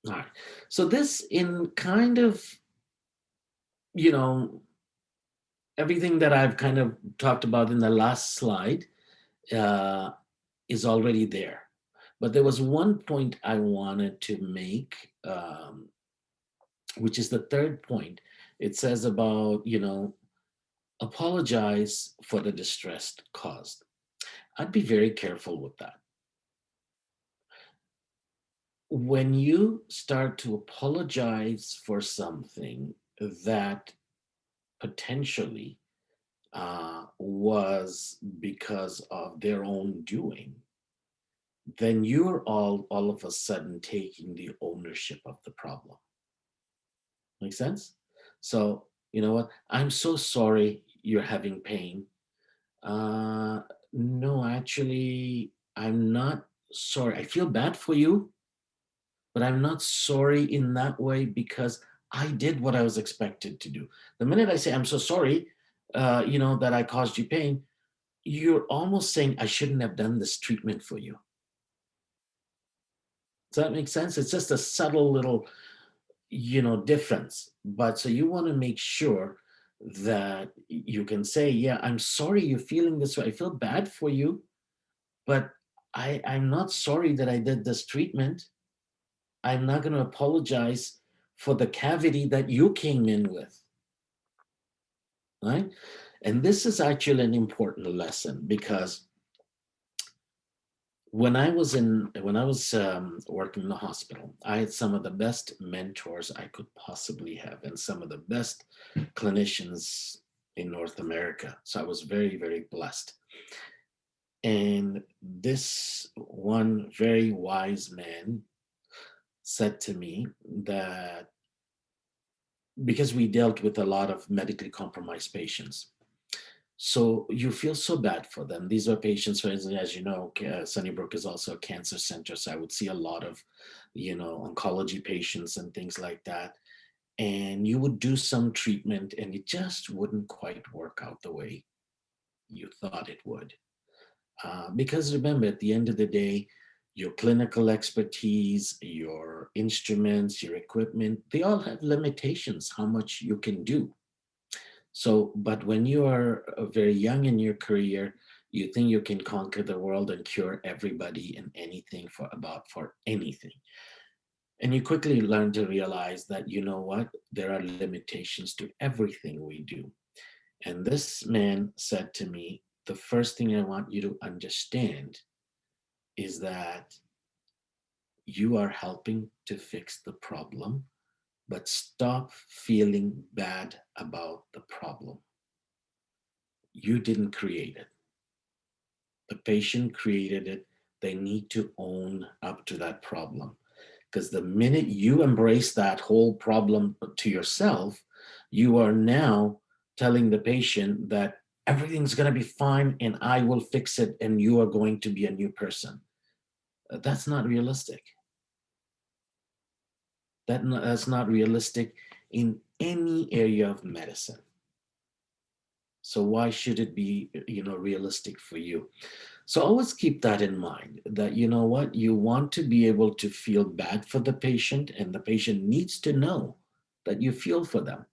All right. So this in kind of, you know, everything that I've kind of talked about in the last slide uh, is already there. But there was one point I wanted to make, which is the third point. It says about, apologize for the distress caused. I'd be very careful with that. When you start to apologize for something that potentially was because of their own doing, then you're all of a sudden taking the ownership of the problem. Make sense? So, you know what? I'm so sorry you're having pain. Uh, no, actually, I'm not sorry. I feel bad for you, but I'm not sorry in that way because I did what I was expected to do. The minute I say I'm so sorry, that I caused you pain, you're almost saying I shouldn't have done this treatment for you. Does that make sense? It's just a subtle little, difference. But so you want to make sure that you can say, yeah, I'm sorry you're feeling this way. I feel bad for you, but I'm not sorry that I did this treatment. I'm not going to apologize for the cavity that you came in with. Right? And this is actually an important lesson because when I was working in the hospital, I had some of the best mentors I could possibly have, and some of the best clinicians in North America. So I was very, very blessed. And this one very wise man said to me that because we dealt with a lot of medically compromised patients, so you feel so bad for them. These are patients, for instance, as you know, Sunnybrook is also a cancer center. So I would see a lot of, oncology patients and things like that. And you would do some treatment and it just wouldn't quite work out the way you thought it would. Because remember, at the end of the day, your clinical expertise, your instruments, your equipment, they all have limitations, how much you can do. So, but when you are very young in your career, you think you can conquer the world and cure everybody and anything for anything. And you quickly learn to realize that, you know what, there are limitations to everything we do. And this man said to me, the first thing I want you to understand is that you are helping to fix the problem, but stop feeling bad about the problem. You didn't create it. The patient created it. They need to own up to that problem. Because the minute you embrace that whole problem to yourself, you are now telling the patient that everything's going to be fine and I will fix it and you are going to be a new person. That's not realistic. That's not realistic in any area of medicine. So why should it be, realistic for you? So always keep that in mind that, you know what, you want to be able to feel bad for the patient and the patient needs to know that you feel for them.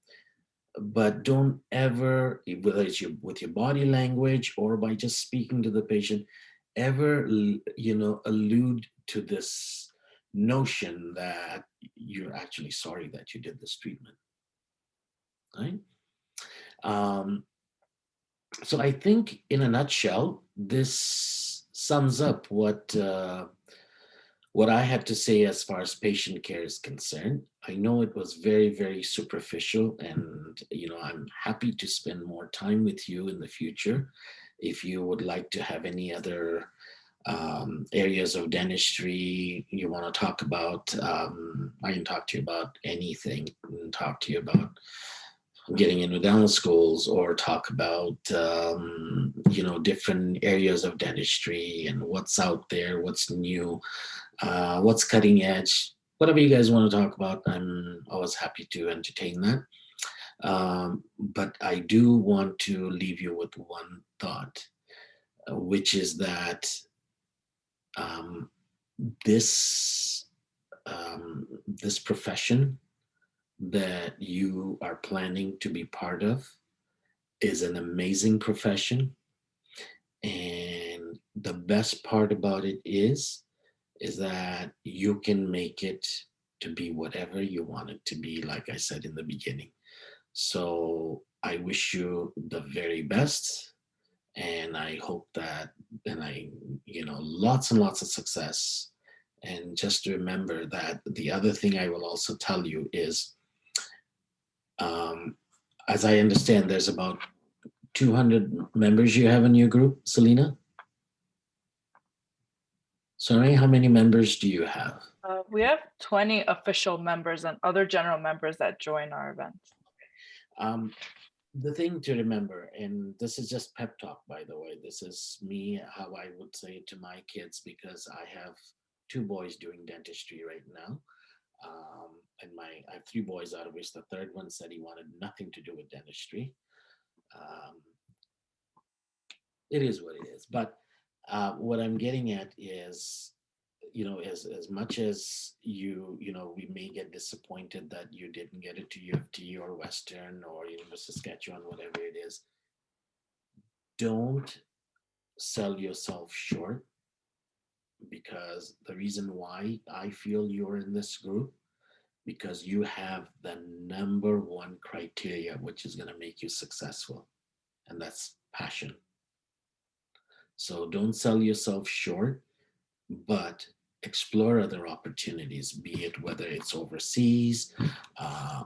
But don't ever, whether it's with your body language or by just speaking to the patient, ever, allude to this notion that you're actually sorry that you did this treatment, right? Um, So I think in a nutshell, this sums up what I had to say as far as patient care is concerned. I know it was very, very superficial, and I'm happy to spend more time with you in the future. If you would like to have any other areas of dentistry you want to talk about, I can talk to you about anything. I can talk to you about getting into dental schools, or talk about different areas of dentistry and what's out there, what's new, what's cutting edge, whatever you guys want to talk about. I'm always happy to entertain that. But I do want to leave you with one thought, which is that um, this this profession that you are planning to be part of is an amazing profession. And the best part about it is that you can make it to be whatever you want it to be, like I said in the beginning. So I wish you the very best, and I hope that, and lots and lots of success. And just remember that the other thing I will also tell you is, um, as I understand, there's about 200 members you have in your group, Salina. Sorry, how many members do you have? We have 20 official members and other general members that join our events. Um, the thing to remember, and this is just pep talk, by the way, this is me, how I would say it to my kids, because I have two boys doing dentistry right now. And I have three boys, out of which the third one said he wanted nothing to do with dentistry. Um, it is what it is. But what I'm getting at is, as much as we may get disappointed that you didn't get it to UofT or Western or University of Saskatchewan, whatever it is, don't sell yourself short, because the reason why I feel you're in this group, because you have the number one criteria which is going to make you successful, and that's passion. So don't sell yourself short, but explore other opportunities, be it whether it's overseas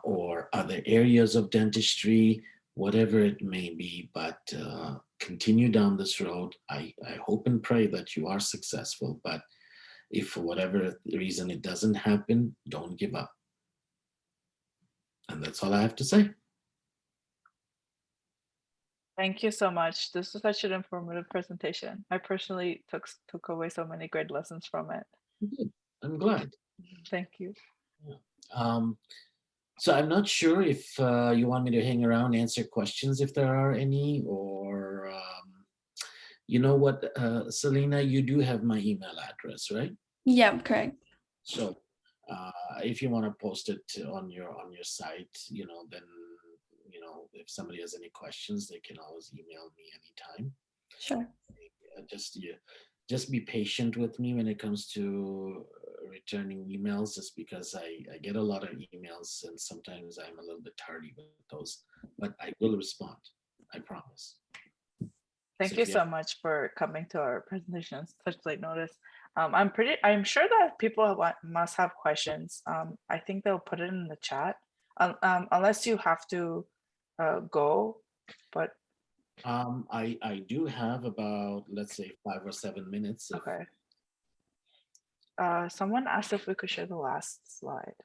or other areas of dentistry, whatever it may be. But continue down this road. I hope and pray that you are successful. But if for whatever reason it doesn't happen, don't give up. And that's all I have to say. Thank you so much. This was such an informative presentation. I personally took away so many great lessons from it. Good. I'm glad. Thank you. Yeah. So I'm not sure if you want me to hang around, answer questions if there are any, or you know what, Salina, you do have my email address, right? Yeah, correct. So if you want to post it on your site, then if somebody has any questions, they can always email me anytime. Sure. Just be patient with me when it comes to returning emails, just because I get a lot of emails and sometimes I'm a little bit tardy with those, but I will respond. I promise. Thank So you if you so much for coming to our presentation on such late notice. I'm sure that people must have questions. I think they'll put it in the chat, unless you have to go, but I do have about, let's say, 5 or 7 minutes. okay. Someone asked if we could share the last slide.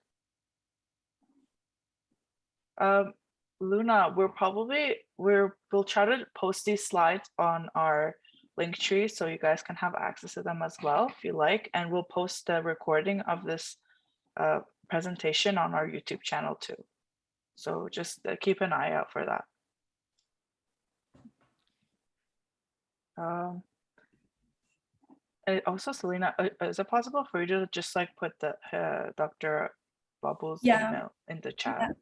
Luna, we'll try to post these slides on our link tree so you guys can have access to them as well if you like, and we'll post the recording of this presentation on our YouTube channel too. So just keep an eye out for that. And also, Salina, is it possible for you to just like put the Dr. Babul's email in the chat?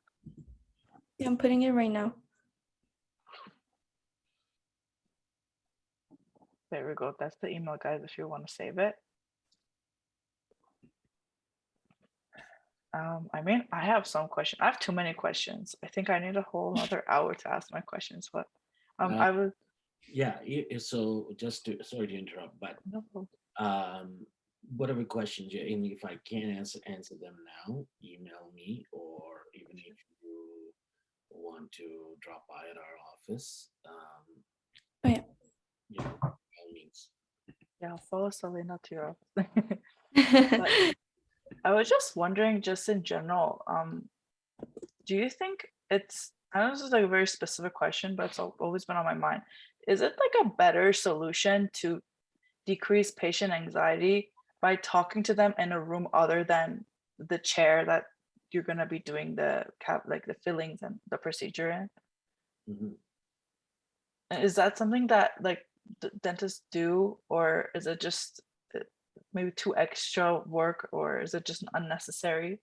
Yeah, I'm putting it right now. There we go. That's the email, guys, if you want to save it. I mean, I have some questions. I have too many questions. I think I need a whole another hour to ask my questions, but I was Yeah. So just to, sorry to interrupt, but No problem. um, whatever questions you, and if I can't answer them now, email me, or even if you want to drop by at our office, Oh, yeah. by all means. Yeah, I'll follow Salina to your office. But I was just wondering, just in general, do you think it's, I know this is like a very specific question, but it's always been on my mind. Is it like a better solution to decrease patient anxiety by talking to them in a room other than the chair that you're going to be doing the cap, like the fillings and the procedure in? Mhm. Is that something that like dentists do, or is it just uh, maybe too extra work, or is it just unnecessary?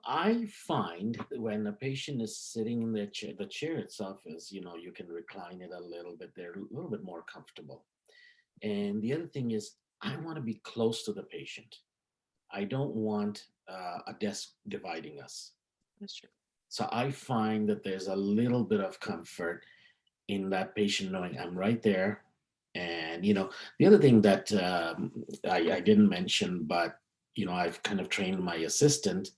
I find when a patient is sitting in the chair itself is, you can recline it a little bit. They're a little bit more comfortable. And the other thing is, I want to be close to the patient. I don't want a desk dividing us. That's true. So I find that there's a little bit of comfort in that patient knowing I'm right there. And, the other thing that I didn't mention, but, I've kind of trained my assistant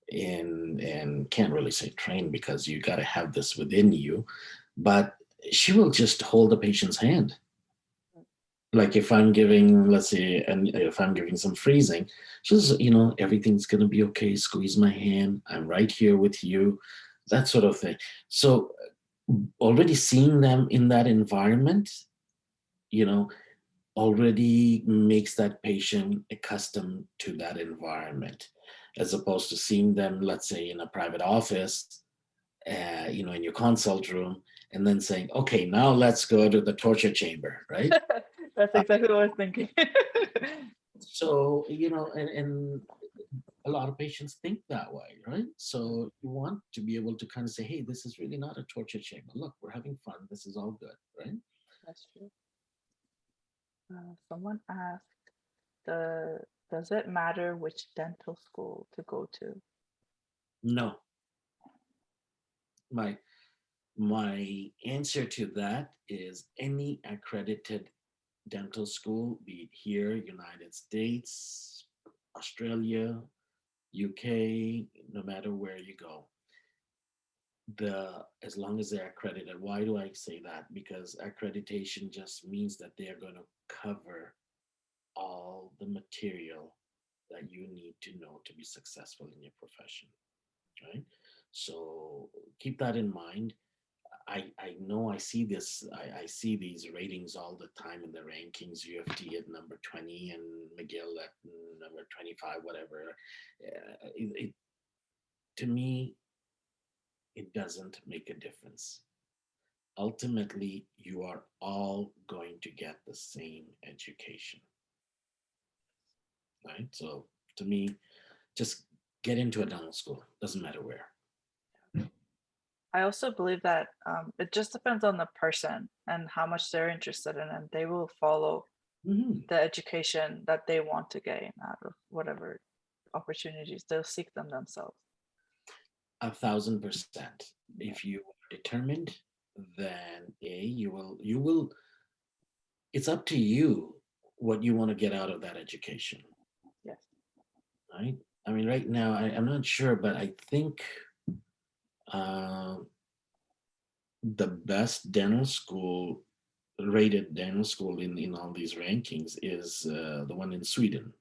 in, and can't really say train because you got to have this within you, but she will just hold the patient's hand. Like if I'm giving, let's say, and if I'm giving some freezing, just, everything's going to be okay. Squeeze my hand. I'm right here with you, that sort of thing. So already seeing them in that environment, you know, already makes that patient accustomed to that environment, as opposed to seeing them, let's say, in a private office, in your consult room, and then saying, okay, now let's go to the torture chamber, right? That's exactly what I was thinking. So, and a lot of patients think that way, right? So you want to be able to kind of say, hey, this is really not a torture chamber. Look, we're having fun. This is all good, right? That's true. Someone asked, the does it matter which dental school to go to? No. My answer to that is any accredited dental school, be it here, United States, Australia, UK, no matter where you go, as long as they're accredited. Why do I say that? Because accreditation just means that they are going to cover all the material that you need to know to be successful in your profession, right? So keep that in mind. I know I see this. I see these ratings all the time in the rankings. UofT at number 20 and McGill at number 25, whatever. To me, it doesn't make a difference. Ultimately, you are all going to get the same education, right? So to me, just get into a dental school. Doesn't matter where. I also believe that it just depends on the person and how much they're interested in, and they will follow Mhm. the education that they want to gain out of whatever opportunities. They'll seek them themselves. 1,000%. Yeah. If you are determined, then you will. It's up to you what you want to get out of that education, Yes. right? I mean, right now, I'm not sure, but I think uh, the best dental school, rated dental school in all these rankings is the one in Sweden,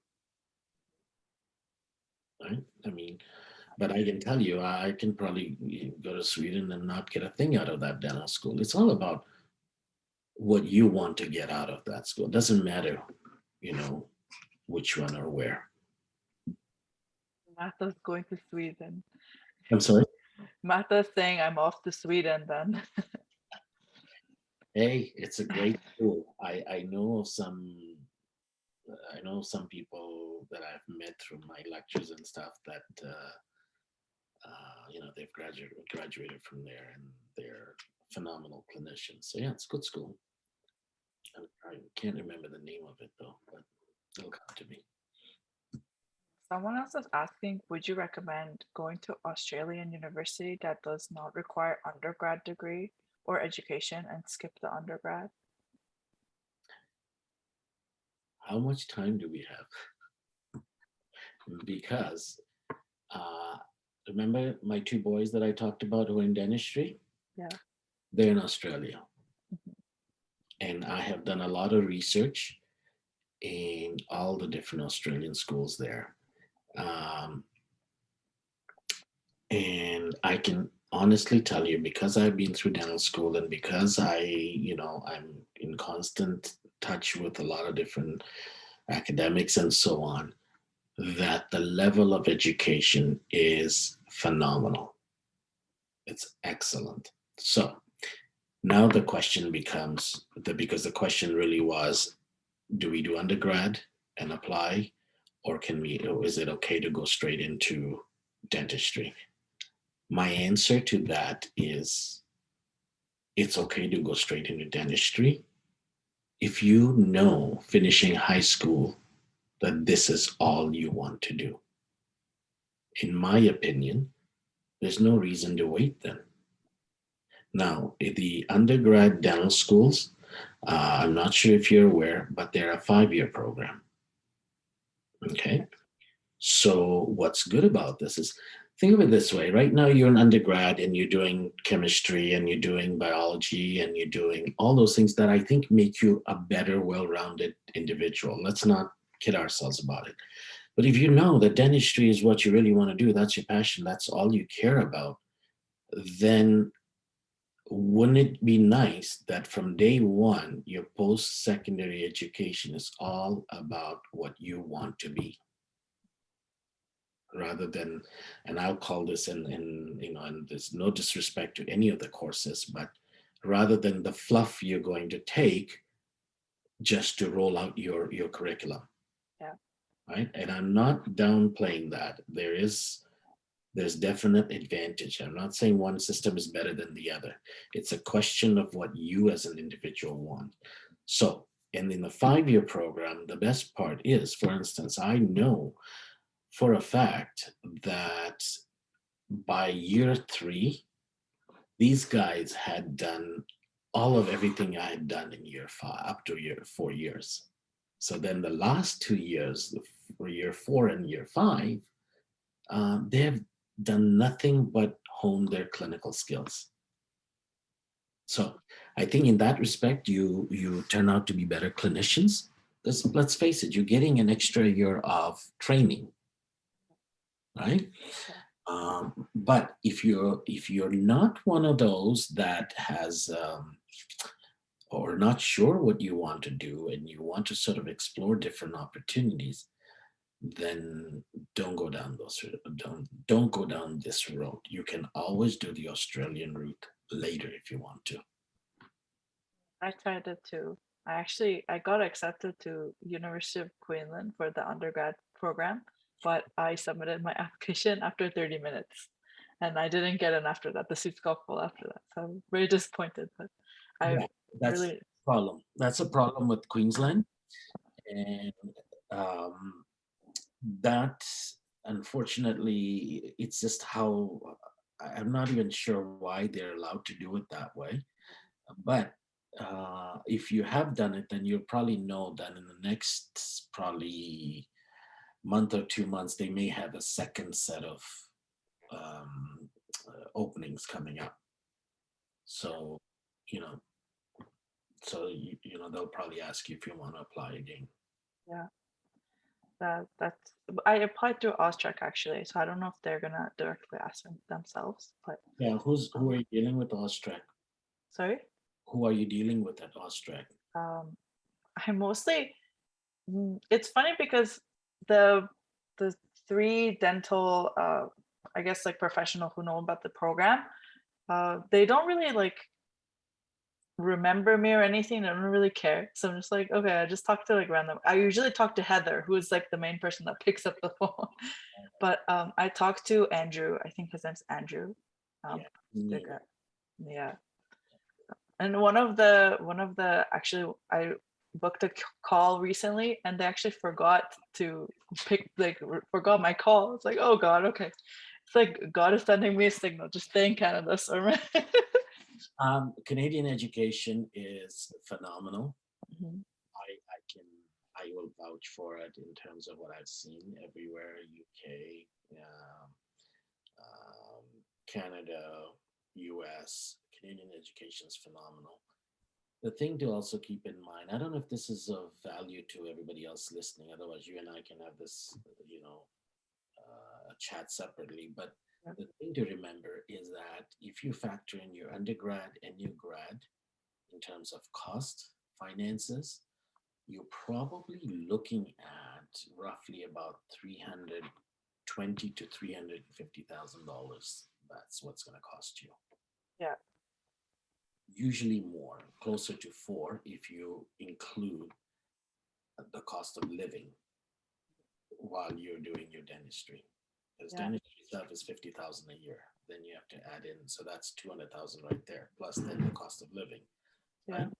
right? I mean, but I can tell you, I can probably go to Sweden and not get a thing out of that dental school. It's all about what you want to get out of that school. It doesn't matter, you know, which one or where. Martha's going to Sweden. I'm sorry. Martha's saying I'm off to Sweden then. Hey, it's a great school. I know some people that I've met through my lectures and stuff that they've graduated from there, and they're phenomenal clinicians. So yeah, it's a good school. I can't remember the name of it though, but it'll come to me. Someone else is asking, would you recommend going to Australian university that does not require undergrad degree, or education and skip the undergrad? How much time do we have? Because remember my two boys that I talked about who are in dentistry? Yeah. They're in Australia. Mhm. And I have done a lot of research in all the different Australian schools there. Um, and I can honestly tell you, because I've been through dental school and because I'm in constant touch with a lot of different academics and so on, that the level of education is phenomenal. It's excellent. So now the question becomes because the question really was, do we do undergrad and apply, or is it okay to go straight into dentistry? My answer to that is it's okay to go straight into dentistry if you know finishing high school that this is all you want to do. In my opinion, there's no reason to wait then. Now, the undergrad dental schools, I'm not sure if you're aware, but they're a 5-year program. Okay. So, what's good about this is think of it this way. Right now, you're an undergrad and you're doing chemistry and you're doing biology and you're doing all those things that I think make you a better, well rounded individual. Let's not kid ourselves about it. But if you know that dentistry is what you really want to do, that's your passion, that's all you care about, then wouldn't it be nice that from day one, your post secondary education is all about what you want to be? Rather than, and I'll call this and there's no disrespect to any of the courses, but rather than the fluff you're going to take just to roll out your curriculum. Yeah. Right. And I'm not downplaying that. There's definite advantage. I'm not saying one system is better than the other. It's a question of what you as an individual want. So, and in the 5-year program, the best part is, for instance, I know for a fact that by year 3, these guys had done all of everything I had done in year 5 up to year 4 years. So then the last 2 years, for year 4 and year 5, they have done nothing but hone their clinical skills. So I think in that respect, you turn out to be better clinicians. Let's face it, you're getting an extra year of training, right? But if you're not one of those that has or not sure what you want to do and you want to sort of explore different opportunities, then don't go down this road. You can always do the Australian route later if you want to. I tried it too. I got accepted to University of Queensland for the undergrad program, but I submitted my application after 30 minutes and I didn't get in after that. The seats got full after that. So I'm very disappointed, but I Yeah, that's really, a problem. That's a problem with Queensland. And um, that, unfortunately, it's just how I'm not even sure why they're allowed to do it that way. But if you have done it, then you'll probably know that in the next probably month or 2 months, they may have a second set of openings coming up. So, you know, they'll probably ask you if you want to apply again. yeah, that's, I applied through Austrac actually, so I don't know if they're gonna directly ask themselves, but Yeah, who are you dealing with, Austrac? sorry. Who are you dealing with at Austrac? I mostly, it's funny because the the 3 dental I guess like professional who know about the program, they don't really like remember me or anything. I don't really care. So I'm just like, okay, I just talk to like random. I usually talk to Heather, who is like the main person that picks up the phone. But I talked to Andrew. I think his name's Andrew. Yeah. Yeah. And one of the actually I booked a call recently and they actually forgot to forgot my call. It's like, oh God, okay. It's like God is sending me a signal. Just stay in Canada, Sormeh. Canadian education is phenomenal. Mhm. I will vouch for it in terms of what I've seen everywhere, UK, Canada, US. Canadian education is phenomenal. The thing to also keep in mind, I don't know if this is of value to everybody else listening, otherwise you and I can have this, chat separately, but Yeah. the thing to remember is that if you factor in your undergrad and your grad in terms of cost, finances, you're probably looking at roughly about $320 to $350,000. That's what's going to cost you. Yeah. Usually more, closer to four if you include the cost of living while you're doing your dentistry. Because Yeah. dentistry stuff is 50,000 a year. Then you have to add in, so that's 200,000 right there, plus then the cost of living. Yeah. Right?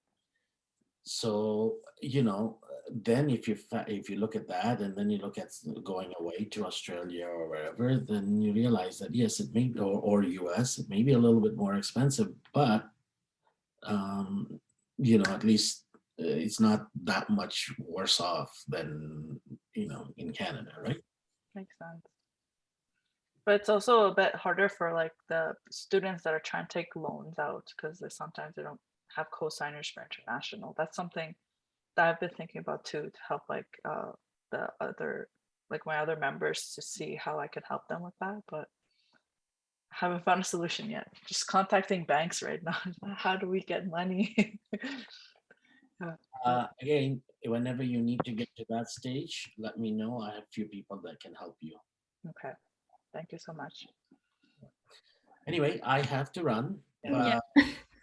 So then if you look at that, and then you look at going away to Australia or wherever, then you realize that yes, it may or US, it may be a little bit more expensive, but at least it's not that much worse off than in Canada, right? Makes sense. But it's also a bit harder for like the students that are trying to take loans out because sometimes they don't have co-signers for international. That's something that I've been thinking about too, to help like the other, like my other members, to see how I can help them with that. But I haven't found a solution yet. Just contacting banks right now. How do we get money? Again, whenever you need to get to that stage, let me know. I have a few people that can help you. Okay. Thank you so much. Anyway, I have to run. Yeah. But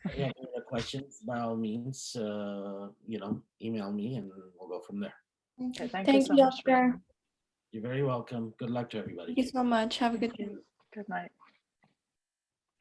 if you have any other questions, by all means, email me and we'll go from there. Okay, thank you Thank so you, much. doctor. You're very welcome. Good luck to everybody. Thank you so much. Have a good Thank day. you. Good night.